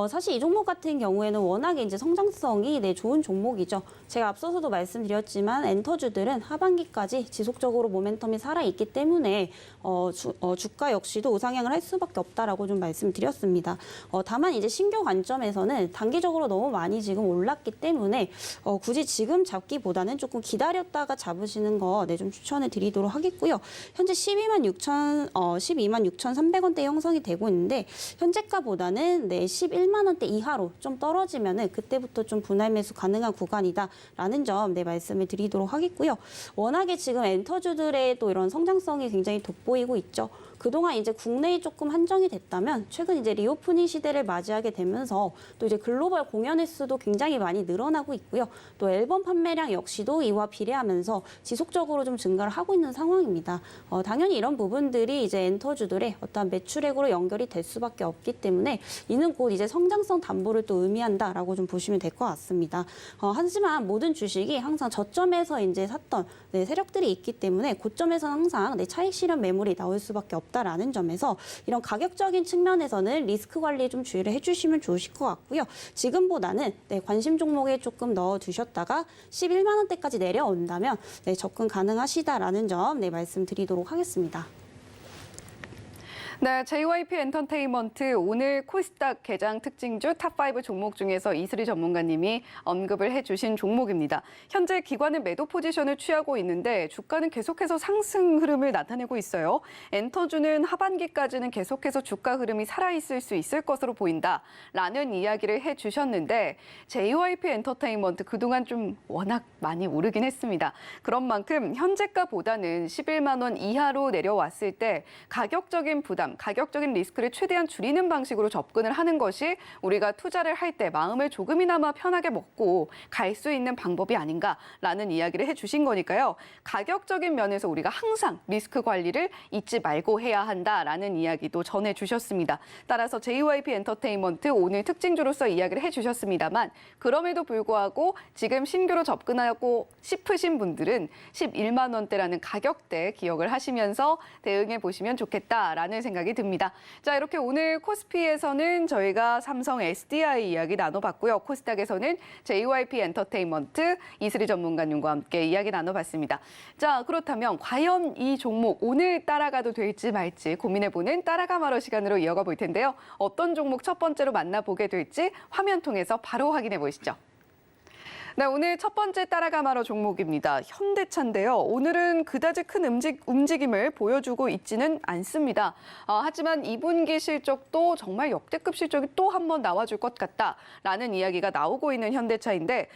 사실 이 종목 같은 경우에는 워낙에 이제 성장성이 좋은 종목이죠. 제가 앞서서도 말씀드렸지만 엔터주들은 하반기까지 지속적으로 모멘텀이 살아있기 때문에 주가 역시도 우상향을 할 수밖에 없다라고 좀 말씀드렸습니다. 다만 이제 신규 관점에서는 단기적으로 너무 많이 지금 올랐기 때문에 굳이 지금 잡기보다는 조금 기다렸다가 잡으시는 거 좀 추천을 드리도록 하겠고요. 현재 12만 6,300원대 형성이 되고 있는데 현재가보다는 11만 원대 이하로 좀 떨어지면은 그때부터 좀 분할 매수 가능한 구간이다라는 점 말씀을 드리도록 하겠고요. 워낙에 지금 엔터주들의 또 이런 성장성이 굉장히 돋보이고 있죠. 그동안 이제 국내에 조금 한정이 됐다면 최근 이제 리오프닝 시대를 맞이하게 되면서 또 이제 글로벌 공연 횟수도 굉장히 많이 늘어나고 있고요. 또 앨범 판매량 역시도 이와 비례하면서 지속적으로 좀 증가를 하고 있는 상황입니다. 당연히 이런 부분들이 이제 엔터주들의 어떤 매출액으로 연결이 될 수밖에 없기 때문에 이는 곧 이제 성장성 담보를 또 의미한다라고 좀 보시면 될 것 같습니다. 하지만 모든 주식이 항상 저점에서 이제 샀던 세력들이 있기 때문에 고점에서는 항상 차익 실현 매물이 나올 수밖에 없다라는 점에서 이런 가격적인 측면에서는 리스크 관리에 좀 주의를 해주시면 좋으실 것 같고요. 지금보다는 관심 종목에 조금 넣어두셨다가 11만 원대까지 내려온다면 접근 가능하시다라는 점 말씀드리도록 하겠습니다. 네, JYP 엔터테인먼트 오늘 코스닥 개장 특징주 탑5 종목 중에서 이슬이 전문가님이 언급을 해주신 종목입니다. 현재 기관은 매도 포지션을 취하고 있는데 주가는 계속해서 상승 흐름을 나타내고 있어요. 엔터주는 하반기까지는 계속해서 주가 흐름이 살아있을 수 있을 것으로 보인다라는 이야기를 해주셨는데 JYP 엔터테인먼트 그동안 좀 워낙 많이 오르긴 했습니다. 그런 만큼 현재가보다는 11만 원 이하로 내려왔을 때 가격적인 부담, 가격적인 리스크를 최대한 줄이는 방식으로 접근을 하는 것이 우리가 투자를 할 때 마음을 조금이나마 편하게 먹고 갈 수 있는 방법이 아닌가라는 이야기를 해주신 거니까요. 가격적인 면에서 우리가 항상 리스크 관리를 잊지 말고 해야 한다라는 이야기도 전해주셨습니다. 따라서 JYP 엔터테인먼트 오늘 특징주로서 이야기를 해주셨습니다만 그럼에도 불구하고 지금 신규로 접근하고 싶으신 분들은 11만 원대라는 가격대 기억을 하시면서 대응해 보시면 좋겠다라는 생각이 듭니다. 자, 이렇게 오늘 코스피에서는 저희가 삼성 SDI 이야기 나눠봤고요. 코스닥에서는 JYP 엔터테인먼트 이슬이 전문가님과 함께 이야기 나눠봤습니다. 자, 그렇다면 과연 이 종목 오늘 따라가도 될지 말지 고민해보는 따라가 마러 시간으로 이어가 볼 텐데요. 어떤 종목 첫 번째로 만나보게 될지 화면 통해서 바로 확인해 보시죠. 네, 오늘 첫 번째 따라가 마러 종목입니다. 현대차인데요. 오늘은 그다지 큰 움직임을 보여주고 있지는 않습니다. 하지만 2분기 실적도 정말 역대급 실적이 또 한 번 나와줄 것 같다라는 이야기가 나오고 있는 현대차인데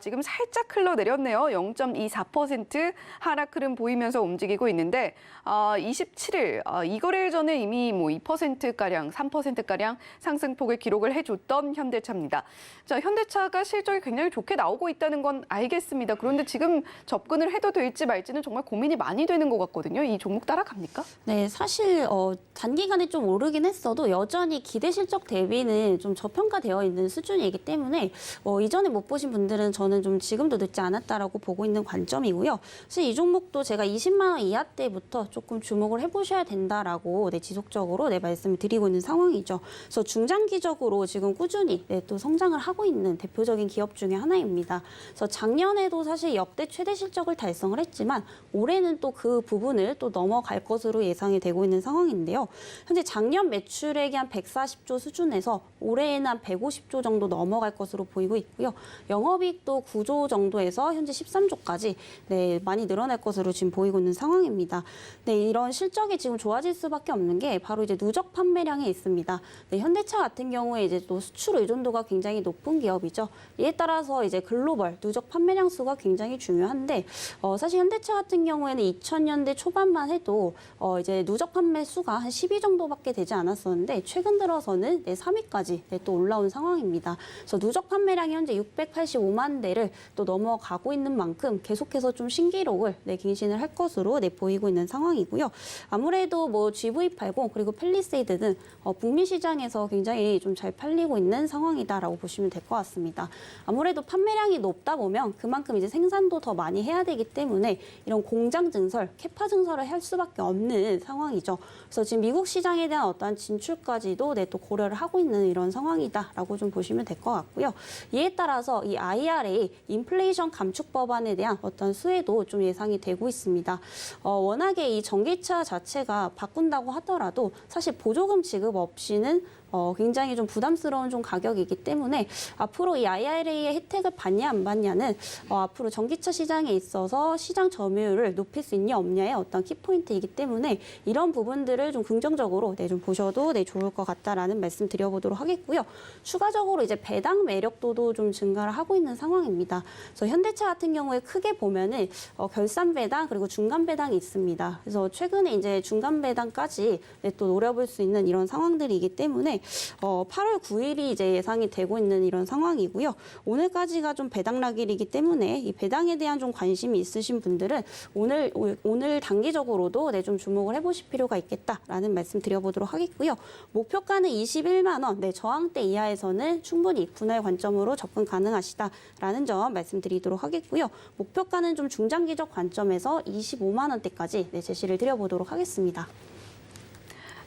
지금 살짝 흘러내렸네요. 0.24% 하락 흐름 보이면서 움직이고 있는데 27일 이 거래일 전에 이미 2%가량, 3%가량 상승폭을 기록을 해줬던 현대차입니다. 자, 현대차가 실적이 굉장히 좋게 나오고 있다는 건 알겠습니다. 그런데 지금 접근을 해도 될지 말지는 정말 고민이 많이 되는 것 같거든요. 이 종목 따라갑니까? 네, 사실 단기간에 좀 오르긴 했어도 여전히 기대 실적 대비는 좀 저평가되어 있는 수준이기 때문에 이전에 못 보신 분들은 저는 좀 지금도 늦지 않았다라고 보고 있는 관점이고요. 사실 이 종목도 제가 20만 원 이하 때부터 조금 주목을 해보셔야 된다라고 지속적으로 말씀을 드리고 있는 상황이죠. 그래서 중장기적으로 지금 꾸준히 또 성장을 하고 있는 대표적인 기업 중에 하나입니다. 있습니다. 그래서 작년에도 사실 역대 최대 실적을 달성을 했지만 올해는 또 그 부분을 또 넘어갈 것으로 예상이 되고 있는 상황인데요. 현재 작년 매출액이 한 140조 수준에서 올해에는 한 150조 정도 넘어갈 것으로 보이고 있고요. 영업이익도 9조 정도에서 현재 13조까지 많이 늘어날 것으로 지금 보이고 있는 상황입니다. 이런 실적이 지금 좋아질 수밖에 없는 게 바로 이제 누적 판매량에 있습니다. 현대차 같은 경우에 이제 또 수출 의존도가 굉장히 높은 기업이죠. 이에 따라서 이제 글로벌 누적 판매량 수가 굉장히 중요한데 사실 현대차 같은 경우에는 2000년대 초반만 해도 이제 누적 판매 수가 한 10위 정도밖에 되지 않았었는데 최근 들어서는 3위까지 또 올라온 상황입니다. 그래서 누적 판매량이 현재 685만 대를 또 넘어가고 있는 만큼 계속해서 좀 신기록을 갱신을 할 것으로 보이고 있는 상황이고요. 아무래도 뭐 GV80 그리고 팰리세이드 등 북미 시장에서 굉장히 좀 잘 팔리고 있는 상황이다라고 보시면 될 것 같습니다. 아무래도 판매량이 높다 보면 그만큼 이제 생산도 더 많이 해야 되기 때문에 이런 공장 증설, 캐파 증설을 할 수밖에 없는 상황이죠. 그래서 지금 미국 시장에 대한 어떠한 진출까지도 또 고려를 하고 있는 이런 상황이다라고 좀 보시면 될 것 같고요. 이에 따라서 이 IRA 인플레이션 감축 법안에 대한 어떤 수혜도 좀 예상이 되고 있습니다. 워낙에 이 전기차 자체가 바꾼다고 하더라도 사실 보조금 지급 없이는 굉장히 좀 부담스러운 좀 가격이기 때문에 앞으로 이 IRA의 혜택을 받냐 안 받냐는 앞으로 전기차 시장에 있어서 시장 점유율을 높일 수 있냐 없냐의 어떤 키포인트이기 때문에 이런 부분들을 좀 긍정적으로 좀 보셔도 좋을 것 같다라는 말씀 드려보도록 하겠고요. 추가적으로 이제 배당 매력도도 좀 증가를 하고 있는 상황입니다. 그래서 현대차 같은 경우에 크게 보면은 결산 배당 그리고 중간 배당이 있습니다. 그래서 최근에 이제 중간 배당까지 또 노려볼 수 있는 이런 상황들이기 때문에 8월 9일이 이제 예상이 되고 있는 이런 상황이고요. 오늘까지가 좀 배당락일이기 때문에 이 배당에 대한 좀 관심이 있으신 분들은 오늘 단기적으로도 좀 주목을 해보실 필요가 있겠다라는 말씀 드려보도록 하겠고요. 목표가는 21만 원, 저항대 이하에서는 충분히 분할 관점으로 접근 가능하시다라는 점 말씀드리도록 하겠고요. 목표가는 좀 중장기적 관점에서 25만 원대까지 제시를 드려보도록 하겠습니다.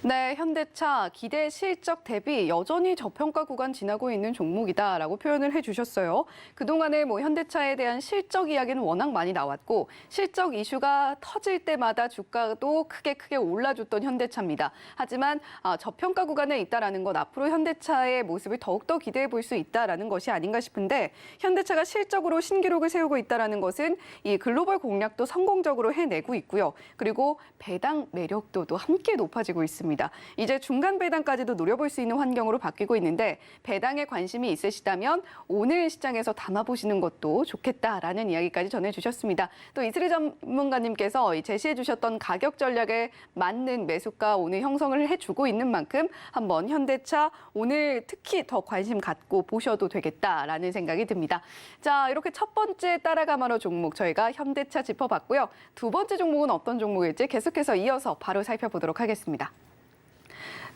네, 현대차 기대 실적 대비 여전히 저평가 구간 지나고 있는 종목이다라고 표현을 해주셨어요. 그동안에 현대차에 대한 실적 이야기는 워낙 많이 나왔고 실적 이슈가 터질 때마다 주가도 크게 올라줬던 현대차입니다. 하지만 저평가 구간에 있다라는 것 앞으로 현대차의 모습을 더욱더 기대해 볼 수 있다라는 것이 아닌가 싶은데 현대차가 실적으로 신기록을 세우고 있다라는 것은 이 글로벌 공략도 성공적으로 해내고 있고요. 그리고 배당 매력도도 함께 높아지고 있습니다. 이제 중간 배당까지도 노려볼 수 있는 환경으로 바뀌고 있는데 배당에 관심이 있으시다면 오늘 시장에서 담아보시는 것도 좋겠다라는 이야기까지 전해주셨습니다. 또 이슬희 전문가님께서 제시해 주셨던 가격 전략에 맞는 매수가 오늘 형성을 해주고 있는 만큼 한번 현대차 오늘 특히 더 관심 갖고 보셔도 되겠다라는 생각이 듭니다. 자, 이렇게 첫 번째 따라가마로 종목 저희가 현대차 짚어봤고요. 두 번째 종목은 어떤 종목일지 계속해서 이어서 바로 살펴보도록 하겠습니다.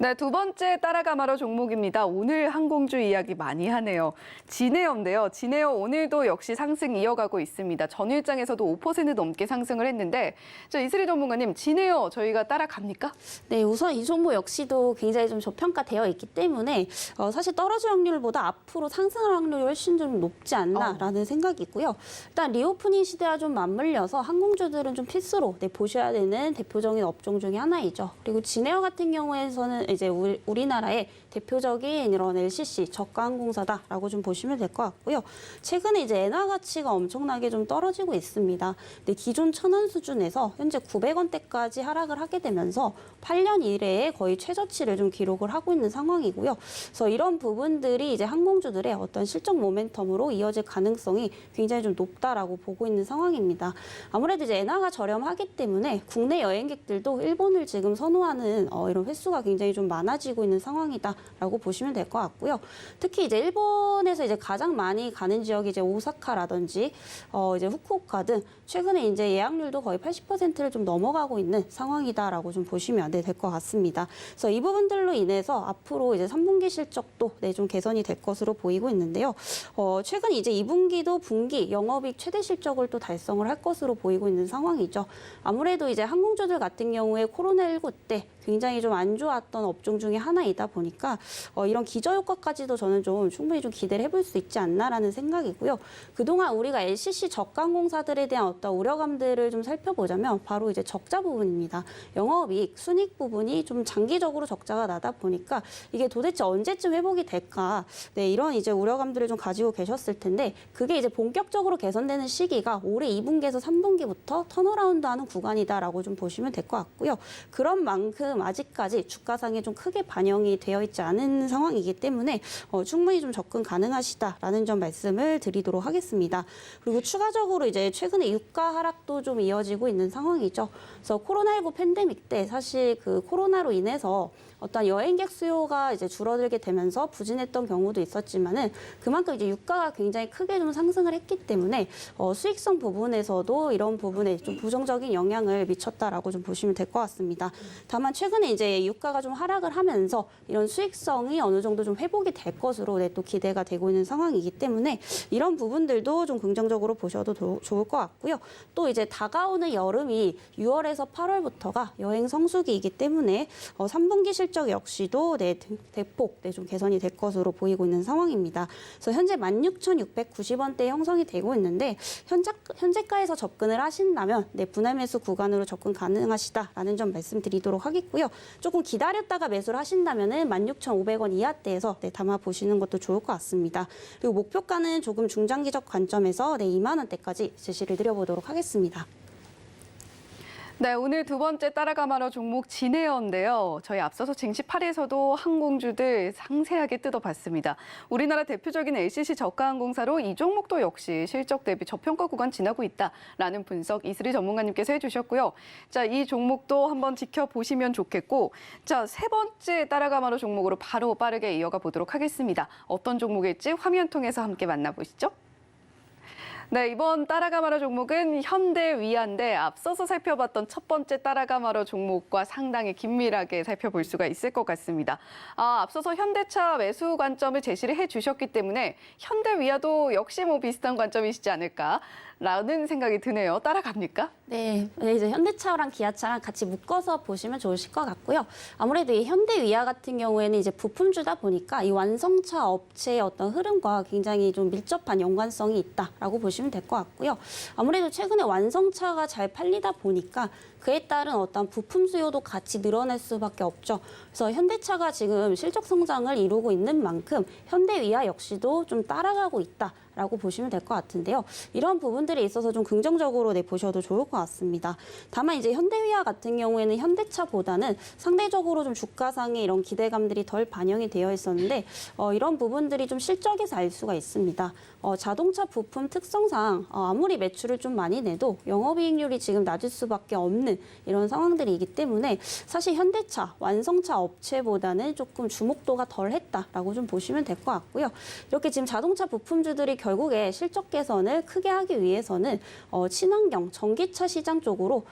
네, 두 번째 따라가마로 종목입니다. 오늘 항공주 이야기 많이 하네요. 진에어인데요. 진에어 오늘도 역시 상승 이어가고 있습니다. 전일장에서도 5% 넘게 상승을 했는데 이슬희 전문가님, 진에어 저희가 따라갑니까? 네, 우선 이 종목 역시도 굉장히 좀 저평가되어 있기 때문에 사실 떨어질 확률보다 앞으로 상승할 확률이 훨씬 좀 높지 않나라는 생각이 있고요. 일단 리오프닝 시대와 좀 맞물려서 항공주들은 좀 필수로 보셔야 되는 대표적인 업종 중에 하나이죠. 그리고 진에어 같은 경우에서는 이제 우리나라의 대표적인 이런 LCC 저가 항공사다라고 좀 보시면 될 것 같고요. 최근에 이제 엔화 가치가 엄청나게 좀 떨어지고 있습니다. 근데 기존 1,000원 수준에서 현재 900원대까지 하락을 하게 되면서 8년 이래에 거의 최저치를 좀 기록을 하고 있는 상황이고요. 그래서 이런 부분들이 이제 항공주들의 어떤 실적 모멘텀으로 이어질 가능성이 굉장히 좀 높다라고 보고 있는 상황입니다. 아무래도 이제 엔화가 저렴하기 때문에 국내 여행객들도 일본을 지금 선호하는 이런 횟수가 굉장히 좀 많아지고 있는 상황이다라고 보시면 될 것 같고요. 특히 이제 일본에서 이제 가장 많이 가는 지역이 이제 오사카라든지 이제 후쿠오카 등 최근에 이제 예약률도 거의 80%를 좀 넘어가고 있는 상황이다라고 좀 보시면 될 것 같습니다. 그래서 이 부분들로 인해서 앞으로 이제 3분기 실적도 좀 개선이 될 것으로 보이고 있는데요. 최근 이제 2분기도 분기 영업이익 최대 실적을 또 달성을 할 것으로 보이고 있는 상황이죠. 아무래도 이제 항공주들 같은 경우에 코로나19 때 굉장히 좀 안 좋았던 업종 중에 하나이다 보니까 이런 기저효과까지도 저는 좀 충분히 좀 기대를 해볼 수 있지 않나라는 생각이고요. 그동안 우리가 LCC 저가항공사들에 대한 어떤 우려감들을 좀 살펴보자면 바로 이제 적자 부분입니다. 영업이익, 순익 부분이 좀 장기적으로 적자가 나다 보니까 이게 도대체 언제쯤 회복이 될까? 네, 이런 이제 우려감들을 좀 가지고 계셨을 텐데 그게 이제 본격적으로 개선되는 시기가 올해 2분기에서 3분기부터 턴어라운드하는 구간이다라고 좀 보시면 될 것 같고요. 그런 만큼 아직까지 주가상에 좀 크게 반영이 되어 있지 않은 상황이기 때문에 충분히 좀 접근 가능하시다라는 점 말씀을 드리도록 하겠습니다. 그리고 추가적으로 이제 최근에 유가 하락도 좀 이어지고 있는 상황이죠. 그래서 코로나19 팬데믹 때 사실 그 코로나로 인해서 어떤 여행객 수요가 이제 줄어들게 되면서 부진했던 경우도 있었지만은 그만큼 이제 유가가 굉장히 크게 좀 상승을 했기 때문에 수익성 부분에서도 이런 부분에 좀 부정적인 영향을 미쳤다라고 좀 보시면 될 것 같습니다. 다만 최근에 이제 유가가 좀 하락을 하면서 이런 수익성이 어느 정도 좀 회복이 될 것으로 또 기대가 되고 있는 상황이기 때문에 이런 부분들도 좀 긍정적으로 보셔도 좋을 것 같고요. 또 이제 다가오는 여름이 6월에서 8월부터가 여행 성수기이기 때문에 3분기 실적 역시도 대폭 좀 개선이 될 것으로 보이고 있는 상황입니다. 그래서 현재 16,690원대 형성이 되고 있는데 현재가에서 접근을 하신다면 분할 매수 구간으로 접근 가능하시다라는 점 말씀드리도록 하겠고요. 조금 기다렸다가 매수를 하신다면은 16,500원 이하대에서 담아 보시는 것도 좋을 것 같습니다. 그리고 목표가는 조금 중장기적 관점에서 2만 원대까지 제시를 드려보도록 하겠습니다. 네, 오늘 두 번째 따라가마러 종목 진에어인데요. 저희 앞서서 쟁시 8에서도 항공주들 상세하게 뜯어봤습니다. 우리나라 대표적인 LCC 저가항공사로 이 종목도 역시 실적 대비 저평가 구간 지나고 있다라는 분석 이슬이 전문가님께서 해주셨고요. 자, 이 종목도 한번 지켜보시면 좋겠고, 자, 세 번째 따라가마러 종목으로 바로 빠르게 이어가 보도록 하겠습니다. 어떤 종목일지 화면 통해서 함께 만나보시죠. 네, 이번 따라가마러 종목은 현대위아인데 앞서서 살펴봤던 첫 번째 따라가마러 종목과 상당히 긴밀하게 살펴볼 수가 있을 것 같습니다. 앞서서 현대차 매수 관점을 제시를 해주셨기 때문에 현대위아도 역시 비슷한 관점이시지 않을까라는 생각이 드네요. 따라갑니까? 네, 이제 현대차랑 기아차랑 같이 묶어서 보시면 좋으실 것 같고요. 아무래도 이 현대위아 같은 경우에는 이제 부품주다 보니까 이 완성차 업체의 어떤 흐름과 굉장히 좀 밀접한 연관성이 있다라고 보시면 될 것 같고요. 아무래도 최근에 완성차가 잘 팔리다 보니까 그에 따른 어떤 부품 수요도 같이 늘어날 수밖에 없죠. 그래서 현대차가 지금 실적 성장을 이루고 있는 만큼 현대위아 역시도 좀 따라가고 있다라고 보시면 될 것 같은데요. 이런 부분들에 있어서 좀 긍정적으로 보셔도 좋을 것 같습니다. 다만 이제 현대위아 같은 경우에는 현대차보다는 상대적으로 좀 주가상의 이런 기대감들이 덜 반영이 되어 있었는데 이런 부분들이 좀 실적에서 알 수가 있습니다. 자동차 부품 특성상 아무리 매출을 좀 많이 내도 영업이익률이 지금 낮을 수밖에 없는 이런 상황들이기 때문에 사실 현대차, 완성차 업체보다는 조금 주목도가 덜 했다라고 좀 보시면 될 것 같고요. 이렇게 지금 자동차 부품주들이 결국에 실적 개선을 크게 하기 위해서는 친환경, 전기차 시장 쪽으로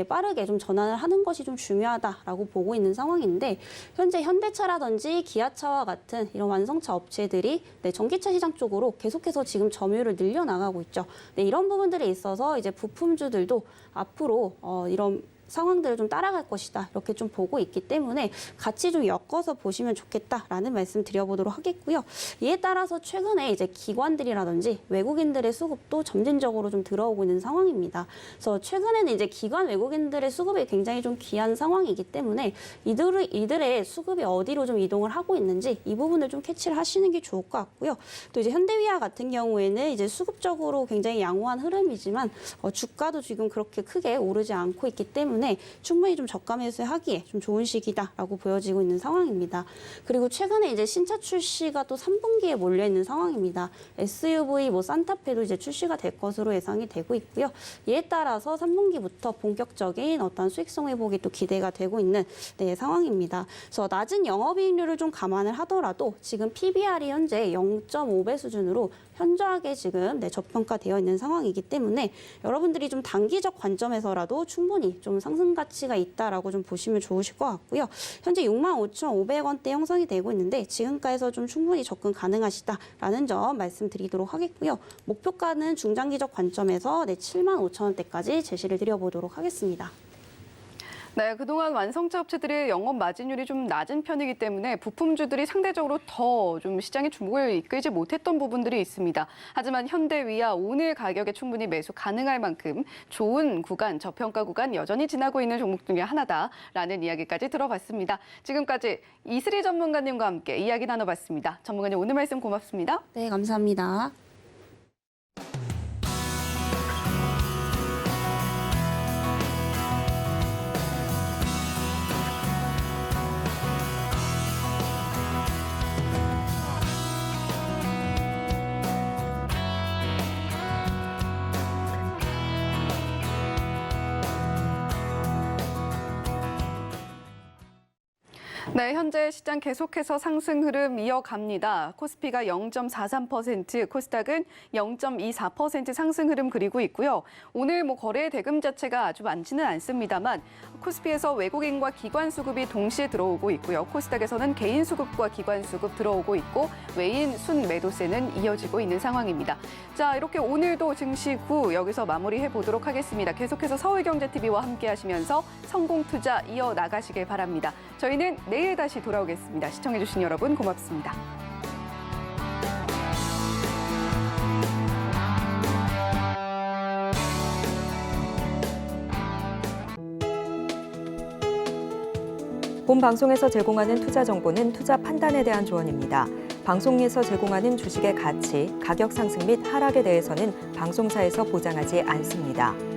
빠르게 좀 전환을 하는 것이 좀 중요하다라고 보고 있는 상황인데 현재 현대차라든지 기아차와 같은 이런 완성차 업체들이 전기차 시장 쪽으로 계속해서 지금 점유율을 늘려나가고 있죠. 이런 부분들에 있어서 이제 부품주들도 앞으로 이런 상황들을 좀 따라갈 것이다. 이렇게 좀 보고 있기 때문에 같이 좀 엮어서 보시면 좋겠다라는 말씀 드려보도록 하겠고요. 이에 따라서 최근에 이제 기관들이라든지 외국인들의 수급도 점진적으로 좀 들어오고 있는 상황입니다. 그래서 최근에는 이제 기관 외국인들의 수급이 굉장히 좀 귀한 상황이기 때문에 이들의 수급이 어디로 좀 이동을 하고 있는지 이 부분을 좀 캐치를 하시는 게 좋을 것 같고요. 또 이제 현대위아 같은 경우에는 이제 수급적으로 굉장히 양호한 흐름이지만 주가도 지금 그렇게 크게 오르지 않고 있기 때문에 충분히 좀 저가 매수하기에 좀 좋은 시기다라고 보여지고 있는 상황입니다. 그리고 최근에 이제 신차 출시가 또 3분기에 몰려 있는 상황입니다. SUV 산타페도 이제 출시가 될 것으로 예상이 되고 있고요. 이에 따라서 3분기부터 본격적인 어떤 수익성 회복이 또 기대가 되고 있는 상황입니다. 그래서 낮은 영업이익률을 좀 감안을 하더라도 지금 PBR이 현재 0.5배 수준으로 현저하게 지금 저평가되어 있는 상황이기 때문에 여러분들이 좀 단기적 관점에서라도 충분히 좀 상승 가치가 있다라고 좀 보시면 좋으실 것 같고요. 현재 65,500원대 형성이 되고 있는데 지금가에서 좀 충분히 접근 가능하시다라는 점 말씀드리도록 하겠고요. 목표가는 중장기적 관점에서 75,000원대까지 제시를 드려보도록 하겠습니다. 네, 그동안 완성차 업체들의 영업 마진율이 좀 낮은 편이기 때문에 부품주들이 상대적으로 더 좀 시장의 주목을 이끌지 못했던 부분들이 있습니다. 하지만 현대위아 오늘 가격에 충분히 매수 가능할 만큼 좋은 구간, 저평가 구간 여전히 지나고 있는 종목 중에 하나다라는 이야기까지 들어봤습니다. 지금까지 이슬희 전문가님과 함께 이야기 나눠봤습니다. 전문가님 오늘 말씀 고맙습니다. 네, 감사합니다. 네, 현재 시장 계속해서 상승 흐름 이어갑니다. 코스피가 0.43%, 코스닥은 0.24% 상승 흐름 그리고 있고요. 오늘 거래 대금 자체가 아주 많지는 않습니다만 코스피에서 외국인과 기관 수급이 동시에 들어오고 있고요. 코스닥에서는 개인 수급과 기관 수급 들어오고 있고 외인 순 매도세는 이어지고 있는 상황입니다. 자, 이렇게 오늘도 증시 후 여기서 마무리해 보도록 하겠습니다. 계속해서 서울경제TV와 함께 하시면서 성공 투자 이어나가시길 바랍니다. 저희는 내일 다시 돌아오겠습니다. 시청해주신 여러분 고맙습니다. 본 방송에서 제공하는 투자 정보는 투자 판단에 대한 조언입니다. 방송에서 제공하는 주식의 가치, 가격 상승 및 하락에 대해서는 방송사에서 보장하지 않습니다.